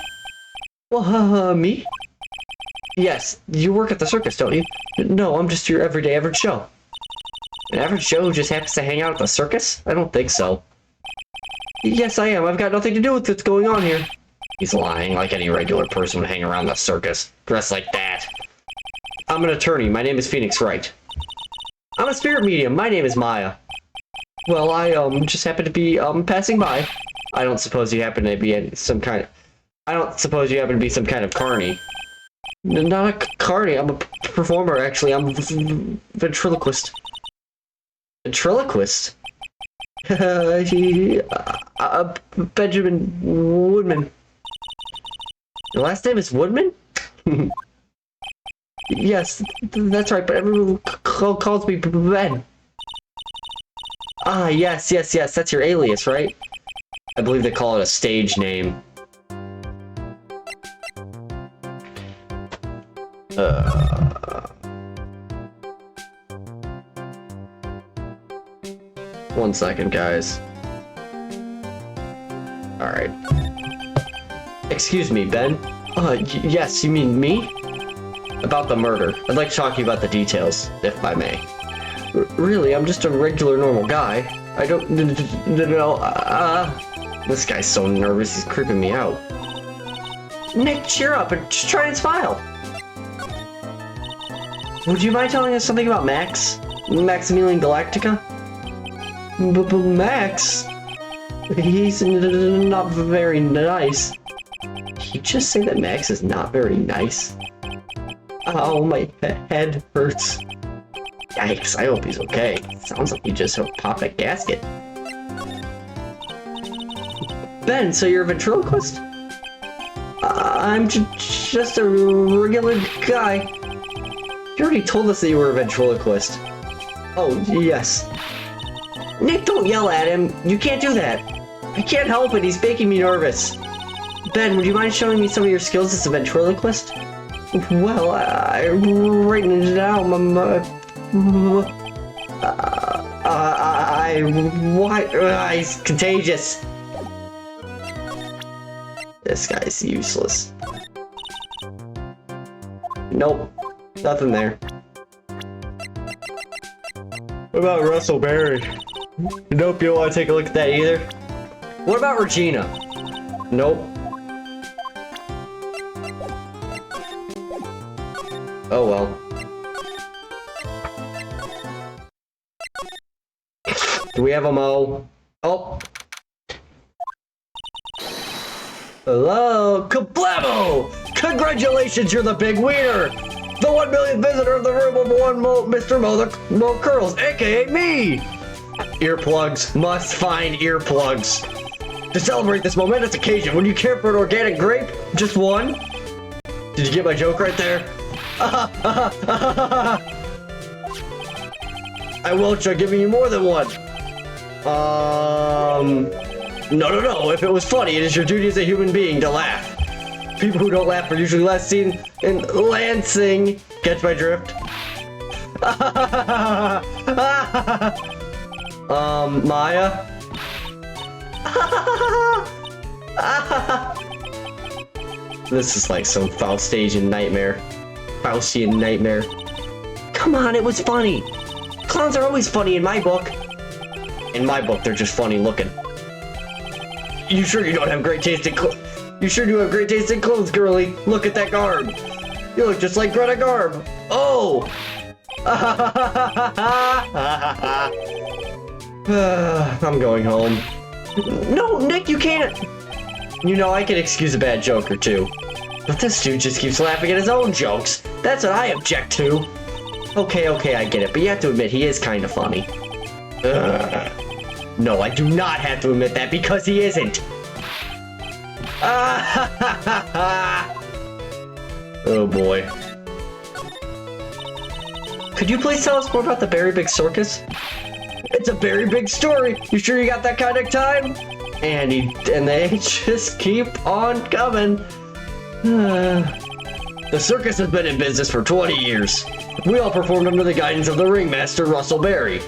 Me? Yes, you work at the circus, don't you? No, I'm just your everyday average Joe. An average Joe who just happens to hang out at the circus? I don't think so. Yes, I am. I've got nothing to do with what's going on here. He's lying, like any regular person would hang around the circus, dressed like that. I'm an attorney. My name is Phoenix Wright. I'm a spirit medium. My name is Maya. Well, I, just happen to be, passing by. I don't suppose you happen to be some kind of... I don't suppose you happen to be some kind of carny. Not a carny. I'm a performer, actually. I'm a ventriloquist. Ventriloquist? Benjamin Woodman. Your last name is Woodman? Yes, that's right, but everyone calls me Ben. Ah, yes, that's your alias, right? I believe they call it a stage name. One second, guys. Alright. Excuse me, Ben? Yes, you mean me? About the murder. I'd like to talk to you about the details, if I may. Really, I'm just a regular normal guy. I don't know, this guy's so nervous, he's creeping me out. Nick, cheer up and just try and smile. Would you mind telling us something about Max? Maximilian Galactica? Max? He's not very nice. Did you just say that Max is not very nice? Oh, my head hurts. Yikes, I hope he's okay. Sounds like he just popped a gasket. Ben, so you're a ventriloquist? I'm just a regular guy. You already told us that you were a ventriloquist. Oh, yes. Nick, don't yell at him. You can't do that. I can't help it. He's making me nervous. Ben, would you mind showing me some of your skills as a ventriloquist? Well, I'm writing it down. He's contagious. This guy's useless. Nope. Nothing there. What about Russell Barry? Nope, you don't want to take a look at that either. What about Regina? Nope. Oh well. Do we have a Mo? Oh. Hello? Kablamo! Congratulations, you're the big winner! The 1 millionth visitor of the room of Mr. Mo Curls, aka me! Earplugs. Must find earplugs. To celebrate this momentous occasion, would you care for an organic grape? Just one? Did you get my joke right there? I won't try giving you more than one. No. If it was funny, it is your duty as a human being to laugh. People who don't laugh are usually last seen in Lansing. Catch my drift? Maya? This is like some Faustian nightmare. Faustian nightmare. Come on, it was funny. Clowns are always funny in my book. In my book, they're just funny looking. You sure you don't have great taste in clothes? You sure do have great taste in clothes, girly. Look at that garb. You look just like Greta Garb. Oh! I'm going home. No, Nick, you can't. You know, I can excuse a bad joke or two. But this dude just keeps laughing at his own jokes. That's what I object to. Okay, I get it, but you have to admit he is kind of funny. No, I do not have to admit that because he isn't. Oh boy. Could you please tell us more about the Very Big Circus? It's a very big story. You sure you got that kind of time? And they just keep on coming. The circus has been in business for 20 years. We all performed under the guidance of the ringmaster, Russell Berry.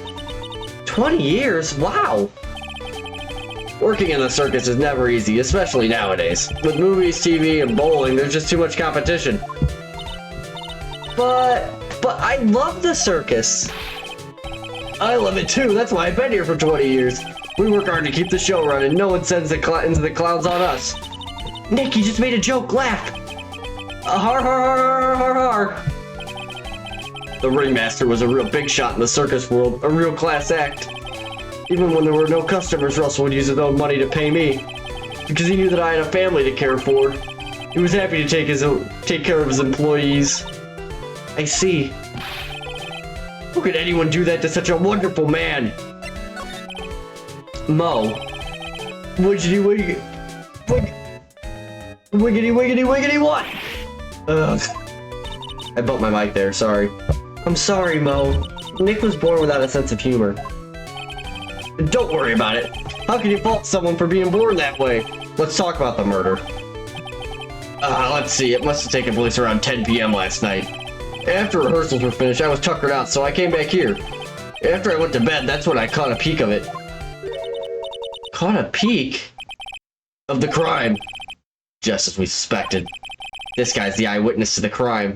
20 years? Wow. Working in the circus is never easy, especially nowadays. With movies, TV, and bowling, there's just too much competition. But I love the circus. I love it too. That's why I've been here for 20 years. We work hard to keep the show running. No one sends the clowns on us. Nick, you just made a joke. Laugh. Har har har har har har. The ringmaster was a real big shot in the circus world, a real class act. Even when there were no customers, Russell would use his own money to pay me. Because he knew that I had a family to care for. He was happy to take care of his employees. I see. How could anyone do that to such a wonderful man? Mo. Wiggity wiggity. Wiggity wiggity wiggity what? Ugh. I bumped my mic there, sorry. I'm sorry, Mo. Nick was born without a sense of humor. Don't worry about it. How can you fault someone for being born that way? Let's talk about the murder. Let's see. It must have taken place around 10 p.m. last night. After rehearsals were finished, I was tuckered out, so I came back here. After I went to bed, that's when I caught a peek of it. Caught a peek? Of the crime. Just as we suspected. This guy's the eyewitness to the crime.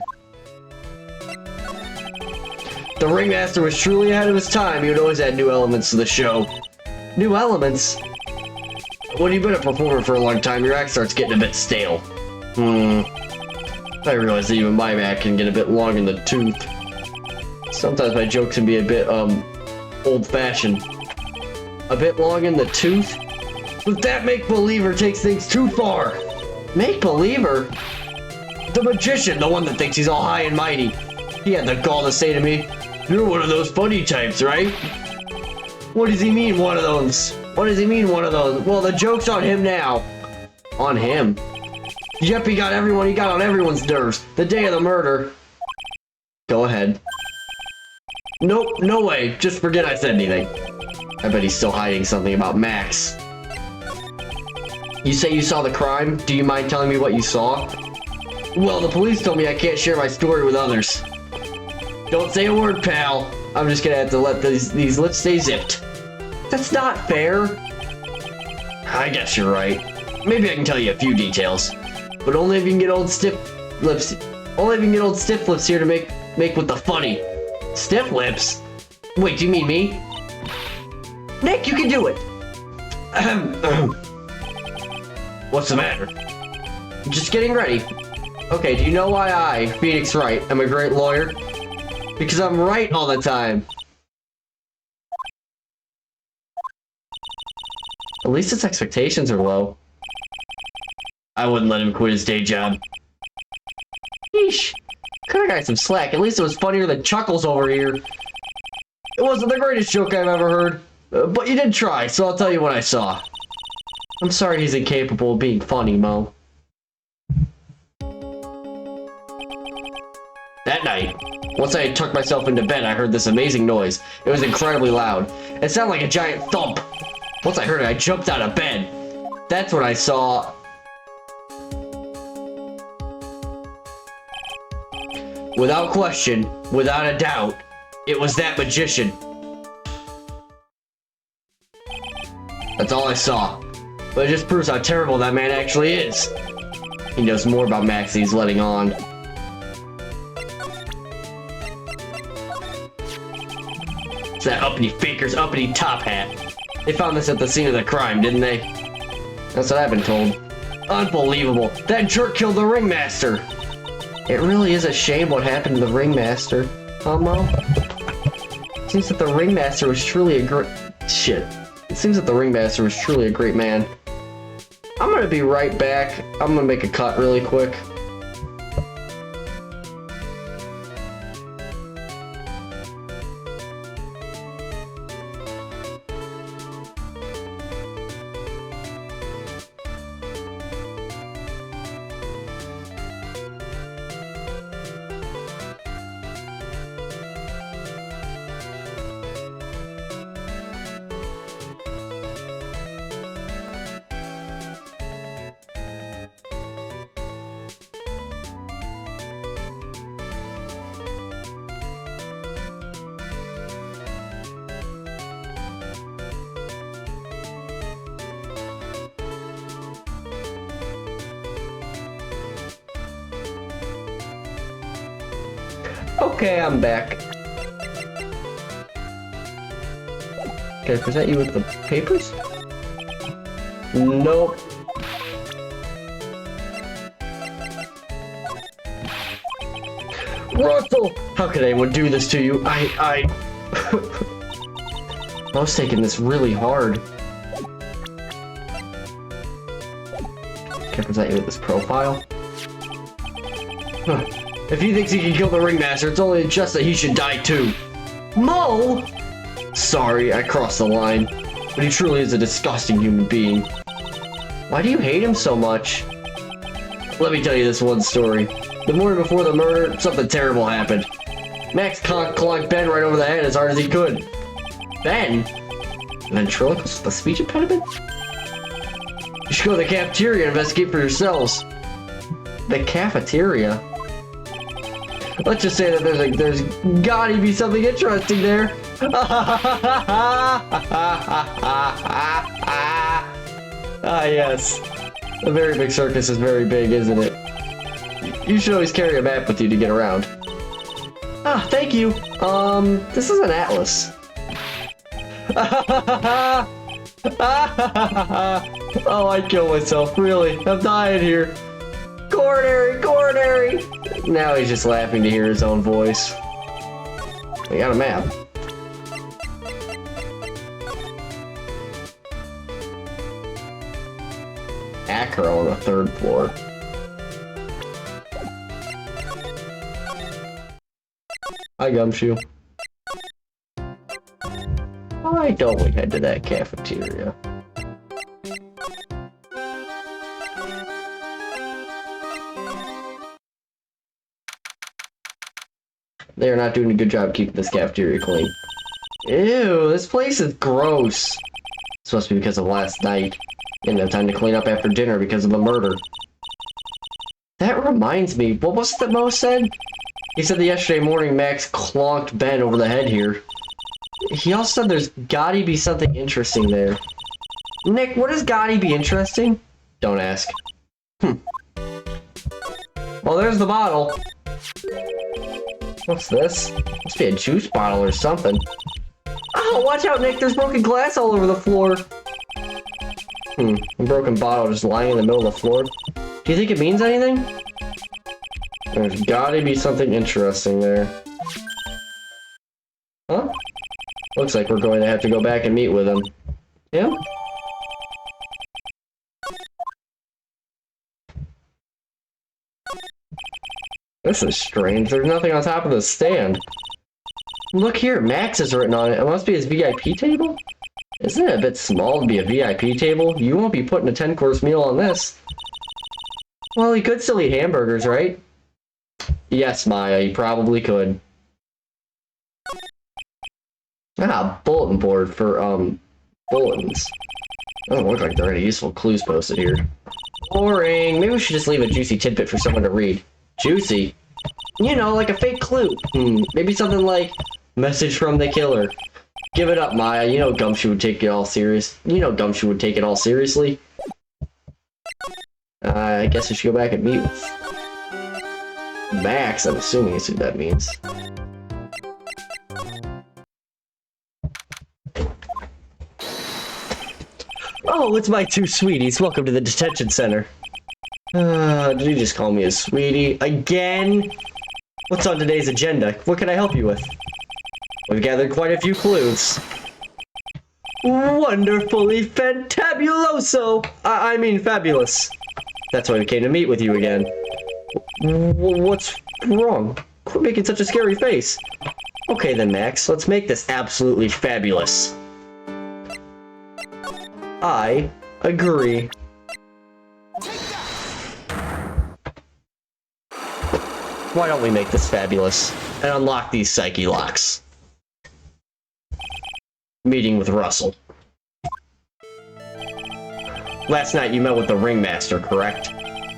The ringmaster was truly ahead of his time. He would always add new elements to the show. New elements? When you've been a performer for a long time, your act starts getting a bit stale. I realize that even my act can get a bit long in the tooth. Sometimes my jokes can be a bit, old-fashioned. A bit long in the tooth? But that make-believer takes things too far. Make-believer? The magician, the one that thinks he's all high and mighty. He had the gall to say to me, "You're one of those funny types, right?" What does he mean, one of those? What does he mean, one of those? Well, the joke's on him now. On him? Yep, he got on everyone's nerves. The day of the murder. Go ahead. Nope, no way. Just forget I said anything. I bet he's still hiding something about Max. You say you saw the crime? Do you mind telling me what you saw? Well, the police told me I can't share my story with others. Don't say a word, pal. I'm just gonna have to let these lips stay zipped. That's not fair. I guess you're right. Maybe I can tell you a few details. But only if you can get old stiff lips. Only if you can get old stiff lips here to make with the funny. Stiff lips? Wait, do you mean me? Nick, you can do it. What's the matter? Just getting ready. Okay, do you know why I, Phoenix Wright, am a great lawyer? Because I'm right all the time. At least his expectations are low. I wouldn't let him quit his day job. Yeesh. Could've got some slack. At least it was funnier than Chuckles over here. It wasn't the greatest joke I've ever heard, but you did try, so I'll tell you what I saw. I'm sorry he's incapable of being funny, Mo. That night, once I had tucked myself into bed, I heard this amazing noise. It was incredibly loud. It sounded like a giant thump. Once I heard it, I jumped out of bed. That's when I saw... Without question, without a doubt, it was that magician. That's all I saw. But it just proves how terrible that man actually is. He knows more about Max than he's letting on. It's that uppity faker's uppity top hat. They found this at the scene of the crime, didn't they? That's what I've been told. Unbelievable. That jerk killed the ringmaster. It really is a shame what happened to the ringmaster. Huh, Mo? Seems that the ringmaster was truly a great... Shit. It seems that the ringmaster was truly a great man. I'm gonna be right back. I'm gonna make a cut really quick. Okay, I'm back. Can I present you with the papers? Nope. Russell! How could anyone do this to you? I was taking this really hard. Can I present you with this profile? Huh. If he thinks he can kill the ringmaster, it's only just that he should die too. Mo! Sorry, I crossed the line. But he truly is a disgusting human being. Why do you hate him so much? Let me tell you this one story. The morning before the murder, something terrible happened. Max clonked Ben right over the head as hard as he could. Ben? Ventriloquist with a speech impediment? You should go to the cafeteria and investigate for yourselves. The cafeteria? Let's just say that there's gotta be something interesting there. Ah, yes. A very big circus is very big, isn't it? You should always carry a map with you to get around. Ah, thank you. This is an atlas. Oh, I'd kill myself, really. I'm dying here. Coronary, coronary! Now he's just laughing to hear his own voice. We got a map. Acro on the 3rd floor. Hi, Gumshoe. Why don't we head to that cafeteria? They are not doing a good job keeping this cafeteria clean. Ew, this place is gross. This must be because of last night. Didn't have time to clean up after dinner because of the murder. That reminds me, what was it that Mo said? He said that yesterday morning Max clonked Ben over the head here. He also said there's gotta be something interesting there. Nick, what does gotta be interesting? Don't ask. Well, there's the bottle. What's this? Must be a juice bottle or something. Oh, watch out, Nick! There's broken glass all over the floor. A broken bottle just lying in the middle of the floor. Do you think it means anything? There's gotta be something interesting there. Huh? Looks like we're going to have to go back and meet with him. Yeah? This is strange. There's nothing on top of the stand. Look here, Max is written on it. It must be his VIP table? Isn't it a bit small to be a VIP table? You won't be putting a 10-course meal on this. Well, he could still eat hamburgers, right? Yes, Maya, he probably could. Ah, bulletin board for, bulletins. Doesn't look like there are any useful clues posted here. Boring. Maybe we should just leave a juicy tidbit for someone to read. Juicy? You know, like a fake clue. Maybe something like, message from the killer. Give it up, Maya. You know Gumshoe would take it all serious. You know Gumshoe would take it all seriously. I guess we should go back and meet with Max. I'm assuming is who that means. Oh, it's my two sweeties. Welcome to the detention center. Did you just call me a sweetie? Again? What's on today's agenda? What can I help you with? We've gathered quite a few clues. Wonderfully fantabuloso! I mean fabulous. That's why we came to meet with you again. What's wrong? Quit making such a scary face. Okay then, Max. Let's make this absolutely fabulous. I agree. Why don't we make this fabulous and unlock these psyche locks? Meeting with Russell. Last night you met with the ringmaster, correct?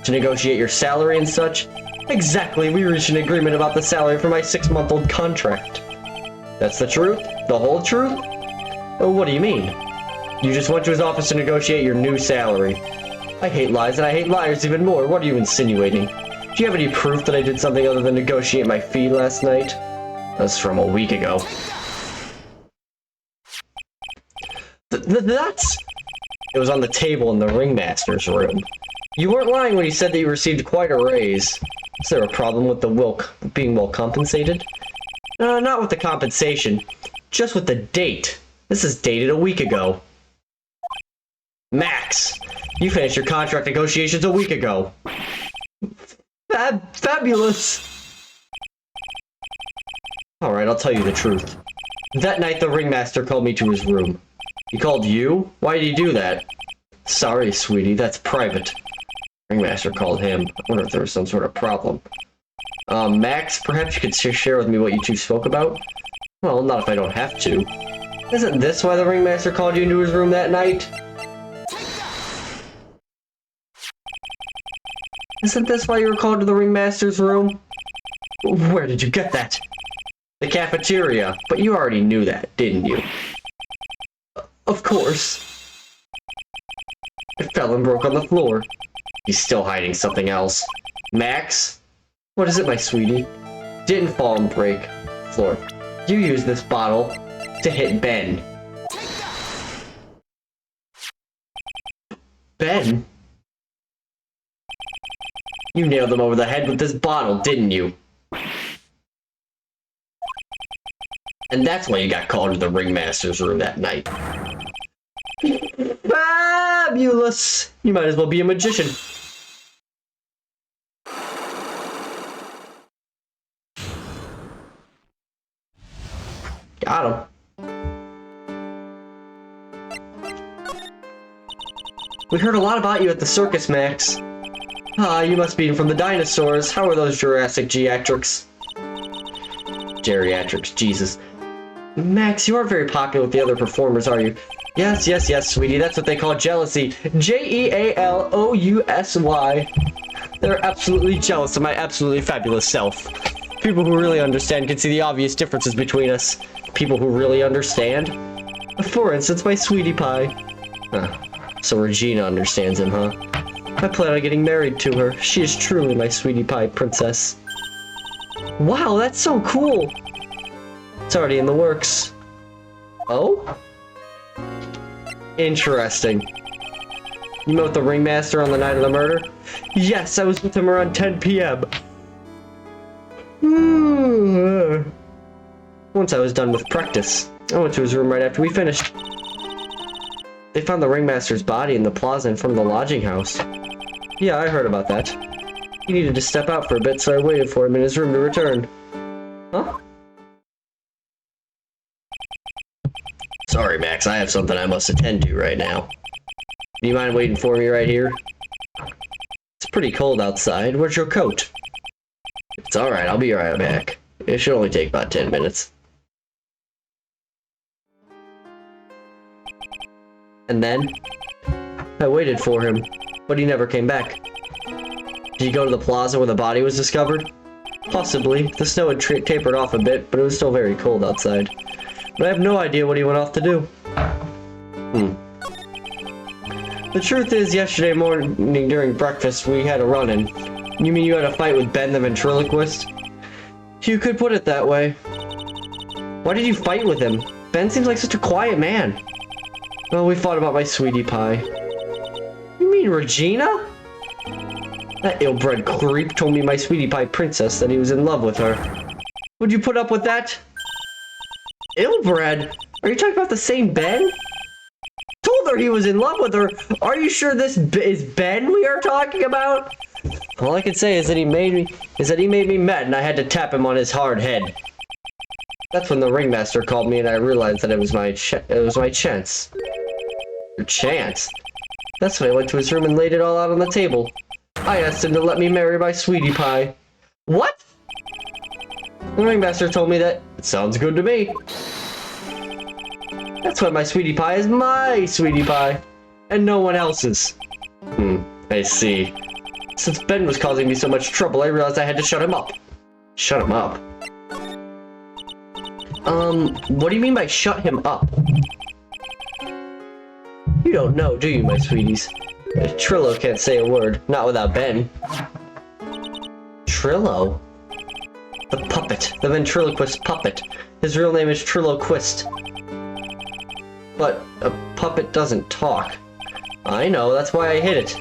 To negotiate your salary and such? Exactly, we reached an agreement about the salary for my 6-month-old contract. That's the truth? The whole truth? Oh, what do you mean? You just went to his office to negotiate your new salary. I hate lies, and I hate liars even more. What are you insinuating? Do you have any proof that I did something other than negotiate my fee last night? That's from a week ago. That's... It was on the table in the ringmaster's room. You weren't lying when you said that you received quite a raise. Is there a problem with the being well compensated? Not with the compensation. Just with the date. This is dated a week ago. Max, you finished your contract negotiations a week ago. Fabulous. Alright, I'll tell you the truth. That night the ringmaster called me to his room. He called you? Why did he do that? Sorry, sweetie, that's private. Ringmaster called him. I wonder if there was some sort of problem. Max, perhaps you could share with me what you two spoke about? Well, not if I don't have to. Isn't this why the ringmaster called you into his room that night? Isn't this why you were called to the ringmaster's room? Where did you get that? The cafeteria. But you already knew that, didn't you? Of course. It fell and broke on the floor. He's still hiding something else. Max? What is it, my sweetie? Didn't fall and break. Floor. You used this bottle to hit Ben. Ben? You nailed him over the head with this bottle, didn't you? And that's why you got called to the ringmaster's room that night. Fabulous! You might as well be a magician. Got him. We heard a lot about you at the circus, Max. Ah, you must be from the dinosaurs. How are those Jurassic Geriatrics? Geriatrics, Jesus. Max, you aren't very popular with the other performers, are you? Yes, yes, yes, sweetie. That's what they call jealousy. Jealousy. They're absolutely jealous of my absolutely fabulous self. People who really understand can see the obvious differences between us. People who really understand? For instance, my sweetie pie. So Regina understands him, huh? I plan on getting married to her. She is truly my sweetie pie princess. Wow, that's so cool! It's already in the works. Oh? Interesting. You met with the ringmaster on the night of the murder? Yes, I was with him around 10 p.m. Once I was done with practice, I went to his room right after we finished. They found the ringmaster's body in the plaza in front of the lodging house. Yeah, I heard about that. He needed to step out for a bit, so I waited for him in his room to return. Huh? Sorry, Max, I have something I must attend to right now. Do you mind waiting for me right here? It's pretty cold outside. Where's your coat? It's alright, I'll be right back. It should only take about 10 minutes. And then, I waited for him, but he never came back. Did he go to the plaza where the body was discovered? Possibly. The snow had tapered off a bit, but it was still very cold outside. But I have no idea what he went off to do. The truth is, yesterday morning during breakfast, we had a run-in. You mean you had a fight with Ben the ventriloquist? You could put it that way. Why did you fight with him? Ben seems like such a quiet man. Well, we fought about my sweetie pie. You mean Regina? That ill-bred creep told me my sweetie pie princess that he was in love with her. Would you put up with that? Ill-bred? Are you talking about the same Ben? Told her he was in love with her. Are you sure this is Ben we are talking about? All I can say is that he made me mad, and I had to tap him on his hard head. That's when the ringmaster called me, and I realized that it was my chance. Your chance? That's when I went to his room and laid it all out on the table. I asked him to let me marry my sweetie pie. What? The ringmaster told me that. It sounds good to me. That's why my sweetie pie is my sweetie pie, and no one else's. I see. Since Ben was causing me so much trouble, I realized I had to shut him up. Shut him up? What do you mean by shut him up? You don't know, do you, my sweeties? Trillo can't say a word, not without Ben. Trillo? The puppet, the ventriloquist puppet. His real name is Trilloquist. But a puppet doesn't talk. I know, that's why I hid it.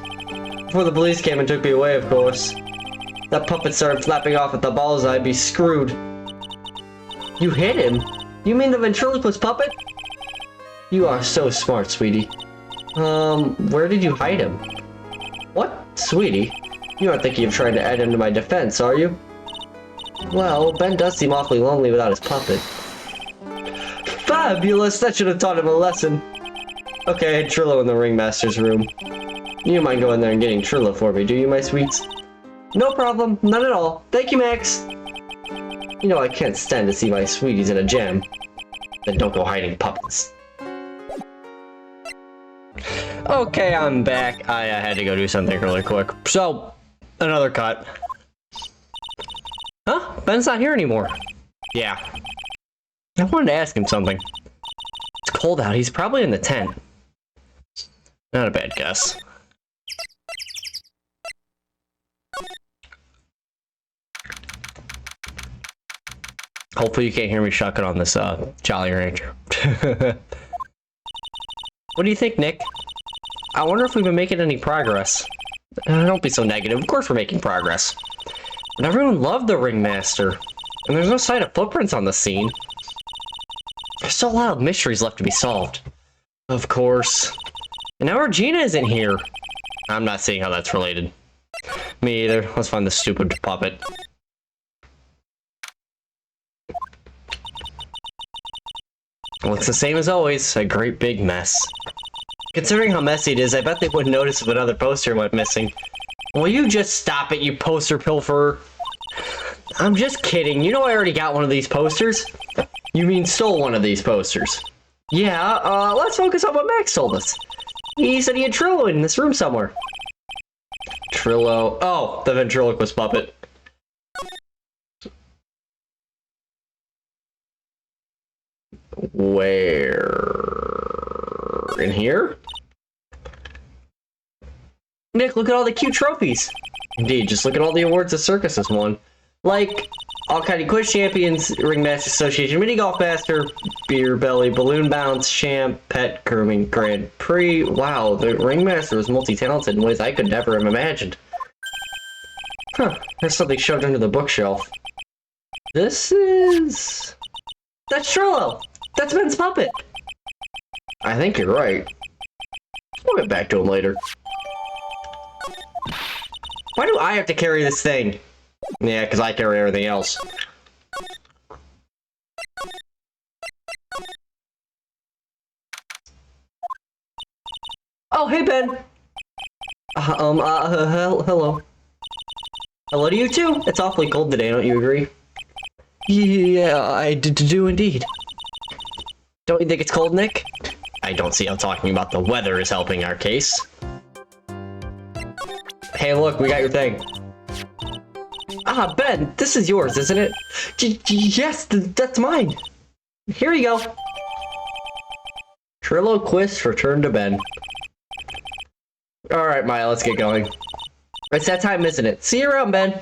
Before the police came and took me away, of course. That puppet started flapping off at the balls, I'd be screwed. You hid him? You mean the ventriloquist puppet? You are so smart, sweetie. Where did you hide him? What? Sweetie? You aren't thinking of trying to add him to my defense, are you? Well, Ben does seem awfully lonely without his puppet. Fabulous! That should have taught him a lesson. Okay, I had Trillo in the ringmaster's room. You don't mind going there and getting Trillo for me, do you, my sweets? No problem, not at all. Thank you, Max. You know I can't stand to see my sweeties in a jam. Then don't go hiding puppets. Okay, I'm back. I had to go do something really quick. So, another cut. Huh? Ben's not here anymore. Yeah. I wanted to ask him something. It's cold out. He's probably in the tent. Not a bad guess. Hopefully you can't hear me shucking on this Jolly Rancher. What do you think, Nick? I wonder if we've been making any progress. Don't be so negative. Of course we're making progress. But everyone loved the ringmaster. And there's no sign of footprints on the scene. There's still a lot of mysteries left to be solved. Of course. And now Regina isn't here. I'm not seeing how that's related. Me either. Let's find the stupid puppet. Well, it's the same as always. A great big mess. Considering how messy it is, I bet they wouldn't notice if another poster went missing. Will you just stop it, you poster pilferer? I'm just kidding. You know I already got one of these posters. You mean stole one of these posters? Yeah, let's focus on what Max told us. He said he had Trillo in this room somewhere. Trillo. Oh, the ventriloquist puppet. Where? In here? Nick, look at all the cute trophies. Indeed, just look at all the awards the circus has won. Like, All-County Quiz Champions, Ringmaster Association Mini Golf Master, Beer Belly, Balloon Bounce, Champ, Pet Grooming Grand Prix. Wow, the Ringmaster was multi-talented in ways I could never have imagined. Huh, there's something shoved under the bookshelf. This is... That's Trillo! That's Ben's puppet! I think you're right. We'll get back to him later. Why do I have to carry this thing? Yeah, because I carry everything else. Oh, hey, Ben. Hello. Hello to you, too. It's awfully cold today, don't you agree? Yeah, I do indeed. Don't you think it's cold, Nick? I don't see how talking about the weather is helping our case. Hey, look, we got your thing. Ah, Ben, this is yours, isn't it? Yes, that's mine. Here you go. Trillo Quest returned to Ben. Alright, Maya, let's get going. It's that time, isn't it? See you around, Ben.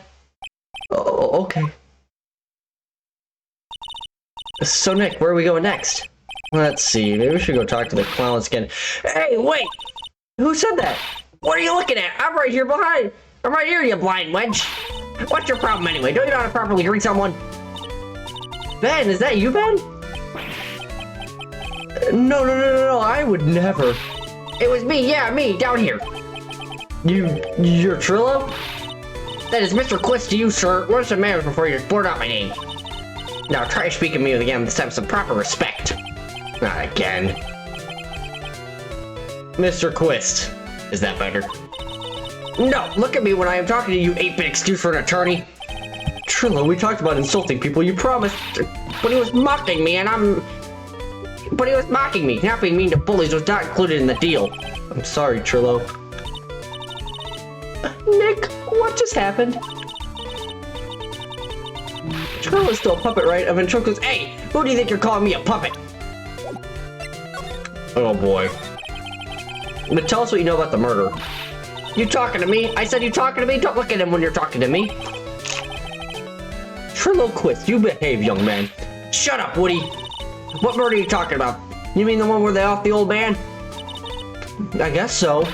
Oh, okay. So, Nick, where are we going next? Let's see, maybe we should go talk to the clown skin. Hey, wait! Who said that? What are you looking at? I'm right here behind! I'm right here, you blind wench! What's your problem anyway? Don't you know how to properly greet someone? Ben, is that you, Ben? No, I would never. It was me, yeah, me, down here. You're Trillo? That is Mr. Quist to you, sir. Learn some manners before you blurt out my name. Now try speaking to me again with some proper respect. Not again. Mr. Quist. Is that better? No, look at me when I am talking to you, 8-bit excuse for an attorney. Trillo, we talked about insulting people, you promised. But he was mocking me, But he was mocking me. Not being mean to bullies was not included in the deal. I'm sorry, Trillo. Nick, what just happened? Trillo's still a puppet, right? And Ventriloquist. Hey, who do you think you're calling me a puppet? Oh boy. But tell us what you know about the murder. You talking to me? I said you talking to me? Don't look at him when you're talking to me. Trillo Quist, you behave, young man. Shut up, Woody. What murder are you talking about? You mean the one where they off the old man? I guess so.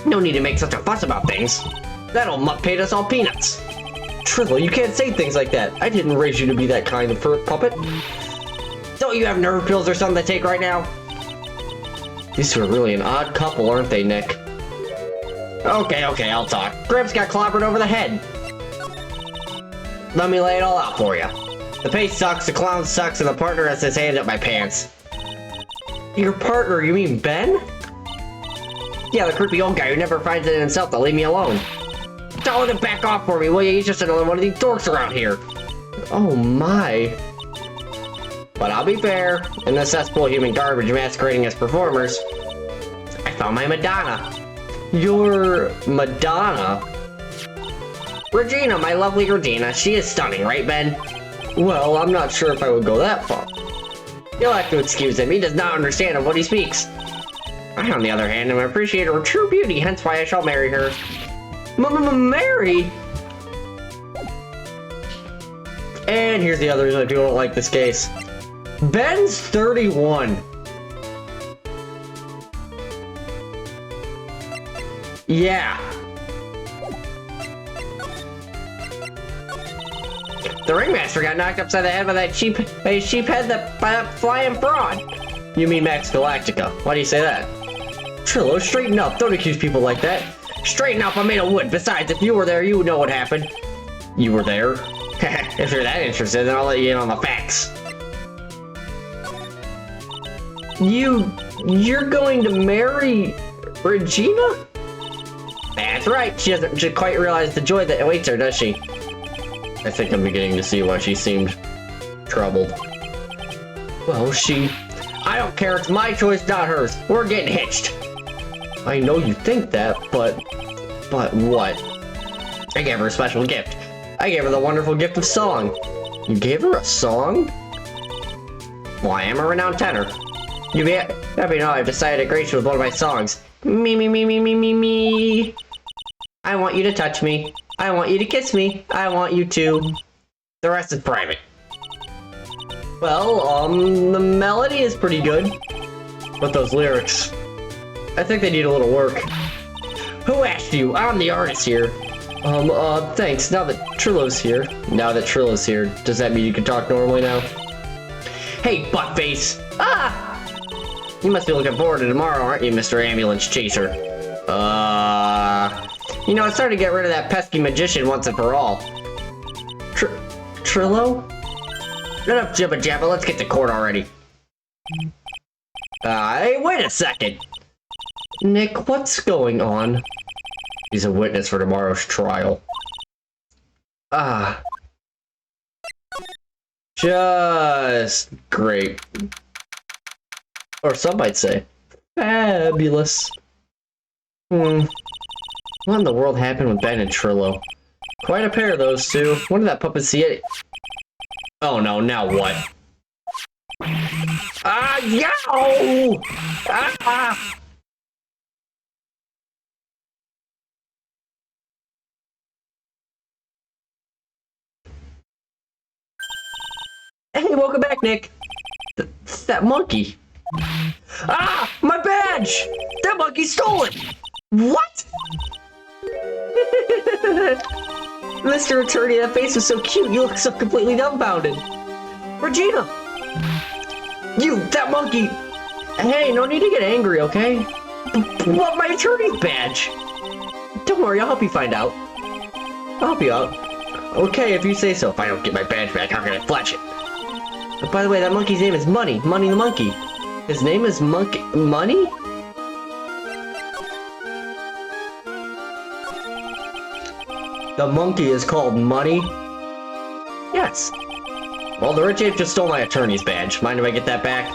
No need to make such a fuss about things. That old mutt paid us all peanuts. Trillo, you can't say things like that. I didn't raise you to be that kind of puppet. Don't you have nerve pills or something to take right now? These two are really an odd couple, aren't they, Nick? Okay, I'll talk. Gramps got clobbered over the head. Let me lay it all out for you. The pace sucks, the clown sucks, and the partner has his hand up my pants. Your partner, you mean Ben? Yeah, the creepy old guy who never finds it in himself to leave me alone. Tell him to back off for me, will you? He's just another one of these dorks around here. Oh my. But I'll be fair, in this cesspool of human garbage masquerading as performers, I found my Madonna. Your Madonna? Regina, my lovely Regina. She is stunning, right, Ben? Well, I'm not sure if I would go that far. You'll have to excuse him. He does not understand of what he speaks. I, on the other hand, am an appreciator of true beauty, hence why I shall marry her. Marry? And here's the others I don't like this case. Ben's 31. Yeah. The ringmaster got knocked upside the head by that sheep head by that flying fraud. You mean Max Galactica. Why do you say that? Trillo, straighten up. Don't accuse people like that. Straighten up, I'm made of wood. Besides, if you were there, you would know what happened. You were there? If you're that interested, then I'll let you in on the facts. You're going to marry Regina? That's right. She doesn't quite realize the joy that awaits her, does she? I think I'm beginning to see why she seemed troubled. Well, I don't care. It's my choice, not hers. We're getting hitched. I know you think that, but what? I gave her a special gift. I gave her the wonderful gift of song. You gave her a song? Well, I am a renowned tenor. You'd be happy to know I've decided to grace you with one of my songs. Me. I want you to touch me. I want you to kiss me. I want you to... The rest is private. Well, the melody is pretty good. But those lyrics... I think they need a little work. Who asked you? I'm the artist here. Thanks. Now that Trillo's here. Does that mean you can talk normally now? Hey, buttface! Ah! You must be looking forward to tomorrow, aren't you, Mr. Ambulance Chaser? You know, it's time to get rid of that pesky magician once and for all. Trillo? Enough jibba jabba, let's get to court already. Hey, wait a second! Nick, what's going on? He's a witness for tomorrow's trial. Just great. Or some might say, fabulous. What in the world happened with Ben and Trillo? Quite a pair of those two. When did that puppet see it? Oh no, now what? Yow! Hey, welcome back, Nick. That monkey. My badge! That monkey stole it! What? Mr. Attorney, that face was so cute, you look so completely dumbfounded. Regina! You, that monkey! Hey, no need to get angry, okay? What, my attorney's badge? Don't worry, I'll help you find out. I'll help you out. Okay, if you say so. If I don't get my badge back, how can I flash it? But by the way, that monkey's name is Money. Money the monkey. His name is Money? The monkey is called Money? Yes. Well, the rich ape just stole my attorney's badge. Mind if I get that back?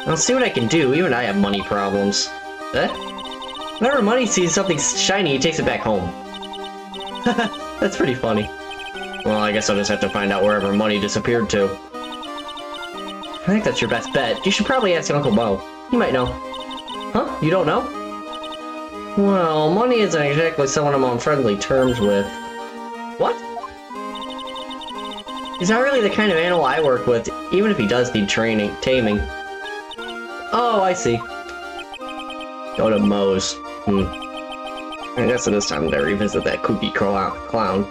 I'll see what I can do. Even I have money problems. Whenever Money sees something shiny, he takes it back home. That's pretty funny. Well, I guess I'll just have to find out wherever Money disappeared to. I think that's your best bet. You should probably ask Uncle Mo. He might know. Huh? You don't know? Well, Money isn't exactly someone I'm on friendly terms with. What? He's not really the kind of animal I work with, even if he does need taming. Oh, I see. Go to Moe's. I guess it is time to revisit that kooky clown.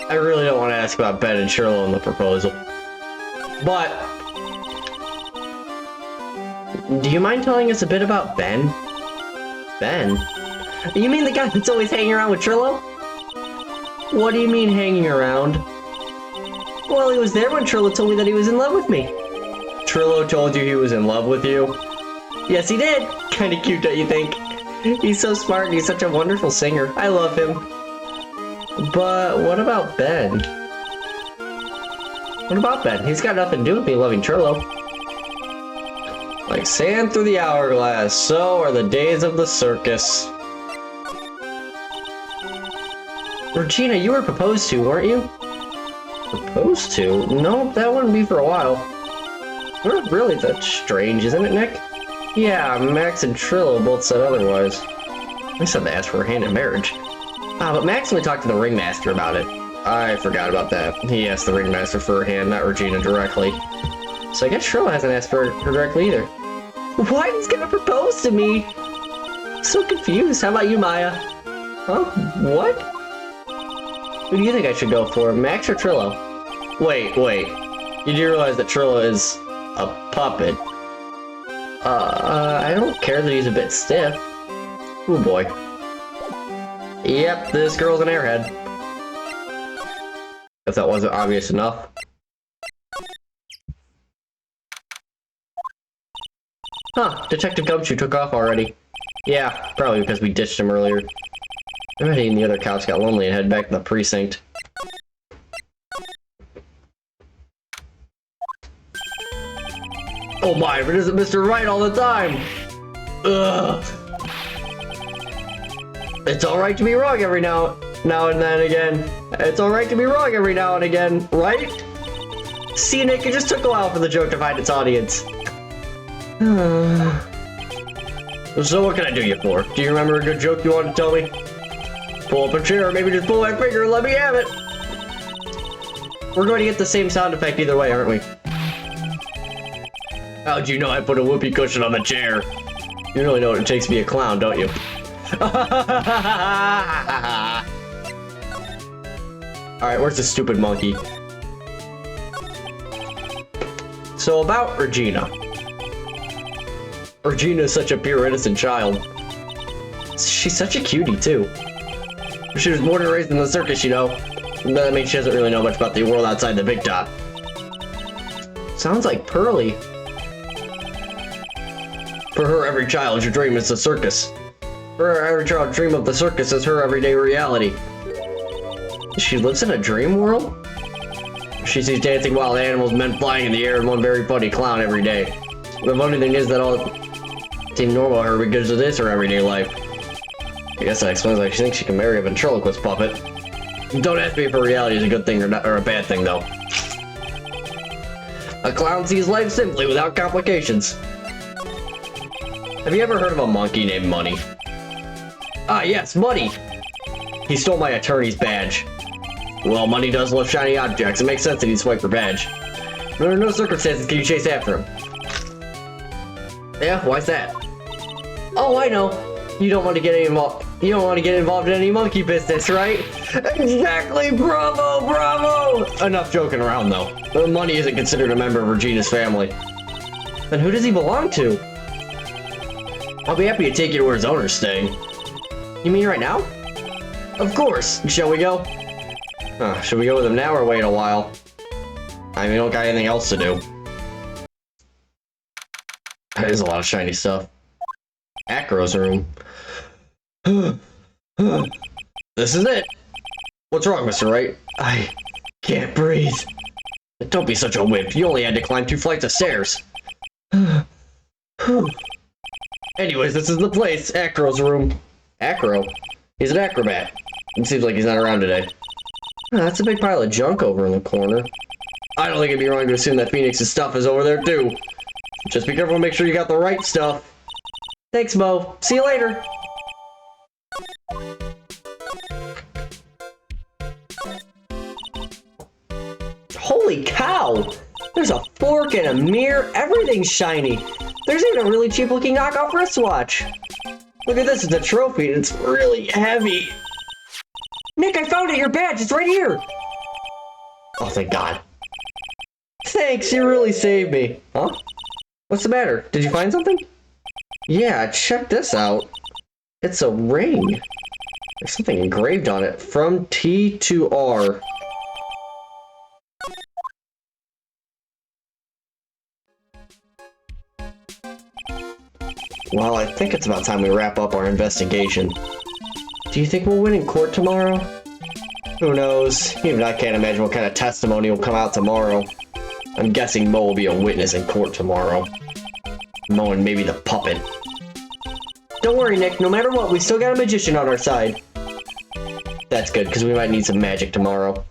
I really don't want to ask about Ben and Shirlo in the proposal. But... do you mind telling us a bit about Ben? Ben? You mean the guy that's always hanging around with Trillo? What do you mean hanging around? Well, he was there when Trillo told me that he was in love with me. Trillo told you he was in love with you? Yes, he did. Kinda cute, don't you think? He's so smart and he's such a wonderful singer. I love him. But what about Ben? What about Ben? He's got nothing to do with me loving Trillo. Like sand through the hourglass, so are the days of the circus. Regina, you were proposed to, weren't you? Proposed to? No, that wouldn't be for a while. We're not really that strange, isn't it, Nick? Yeah, Max and Trillo both said otherwise. They said they asked for her hand in marriage. But Max only talked to the ringmaster about it. I forgot about that. He asked the ringmaster for her hand, not Regina directly. So I guess Trillo hasn't asked for her directly either. What? He's gonna propose to me? I'm so confused. How about you, Maya? Huh? What? Who do you think I should go for, Max or Trillo? Wait. You do realize that Trillo is a puppet? I don't care that he's a bit stiff. Oh boy. Yep, this girl's an airhead. If that wasn't obvious enough. Huh, Detective Gumshoe took off already. Yeah, probably because we ditched him earlier. I bet he and the other cops got lonely and headed back to the precinct. Oh my, if it isn't Mr. Wright all the time! Ugh. It's alright to be wrong every now and then again. It's alright to be wrong every now and again, right? See, Nick, it just took a while for the joke to find its audience. So what can I do you for? Do you remember a good joke you wanted to tell me? Pull up a chair, or maybe just pull my finger and let me have it! We're going to get the same sound effect either way, aren't we? How'd you know I put a whoopee cushion on the chair? You really know what it takes to be a clown, don't you? Alright, where's the stupid monkey? So about Regina. Regina is such a pure, innocent child. She's such a cutie, too. She was born and raised in the circus, you know. That means she doesn't really know much about the world outside the big top. Sounds like Pearly. For her, every child's dream is the circus. For her, every child's dream of the circus is her everyday reality. She lives in a dream world? She sees dancing wild animals, men flying in the air, and one very funny clown every day. The funny thing is that all seem normal to her because it is her everyday life. I guess that explains why she thinks she can marry a ventriloquist puppet. Don't ask me if her reality is a good thing or a bad thing, though. A clown sees life simply, without complications. Have you ever heard of a monkey named Money? Ah, yes, Money! He stole my attorney's badge. Well, Money does love shiny objects. It makes sense that he'd swipe her badge. Under no circumstances can you chase after him. Yeah, why's that? Oh, I know. You don't want to get involved. You don't want to get involved in any monkey business, right? Exactly. Bravo, bravo. Enough joking around, though. Money isn't considered a member of Regina's family. Then who does he belong to? I'll be happy to take you to where his owner's staying. You mean right now? Of course. Shall we go? Should we go with him now or wait a while? I mean, we don't got anything else to do. There's a lot of shiny stuff. Acro's room. This is it. What's wrong, Mr. Wright? I can't breathe. Don't be such a wimp. You only had to climb 2 flights of stairs. Anyways, this is the place. Acro's room. Acro? He's an acrobat. It seems like he's not around today. That's a big pile of junk over in the corner. I don't think it'd be wrong to assume that Phoenix's stuff is over there too. Just be careful and make sure you got the right stuff. Thanks, Mo. See you later. Holy cow! There's a fork and a mirror. Everything's shiny. There's even a really cheap looking knockoff wristwatch. Look at this, it's a trophy and it's really heavy. Nick, I found it, your badge, it's right here. Oh, thank God. Thanks, you really saved me. Huh? What's the matter? Did you find something? Yeah, check this out. It's a ring. There's something engraved on it. From T to R. Well, I think it's about time we wrap up our investigation. Do you think we'll win in court tomorrow? Who knows? Even I can't imagine what kind of testimony will come out tomorrow. I'm guessing Mo will be a witness in court tomorrow. Mo and maybe the puppet. Don't worry, Nick. No matter what, we still got a magician on our side. That's good, because we might need some magic tomorrow.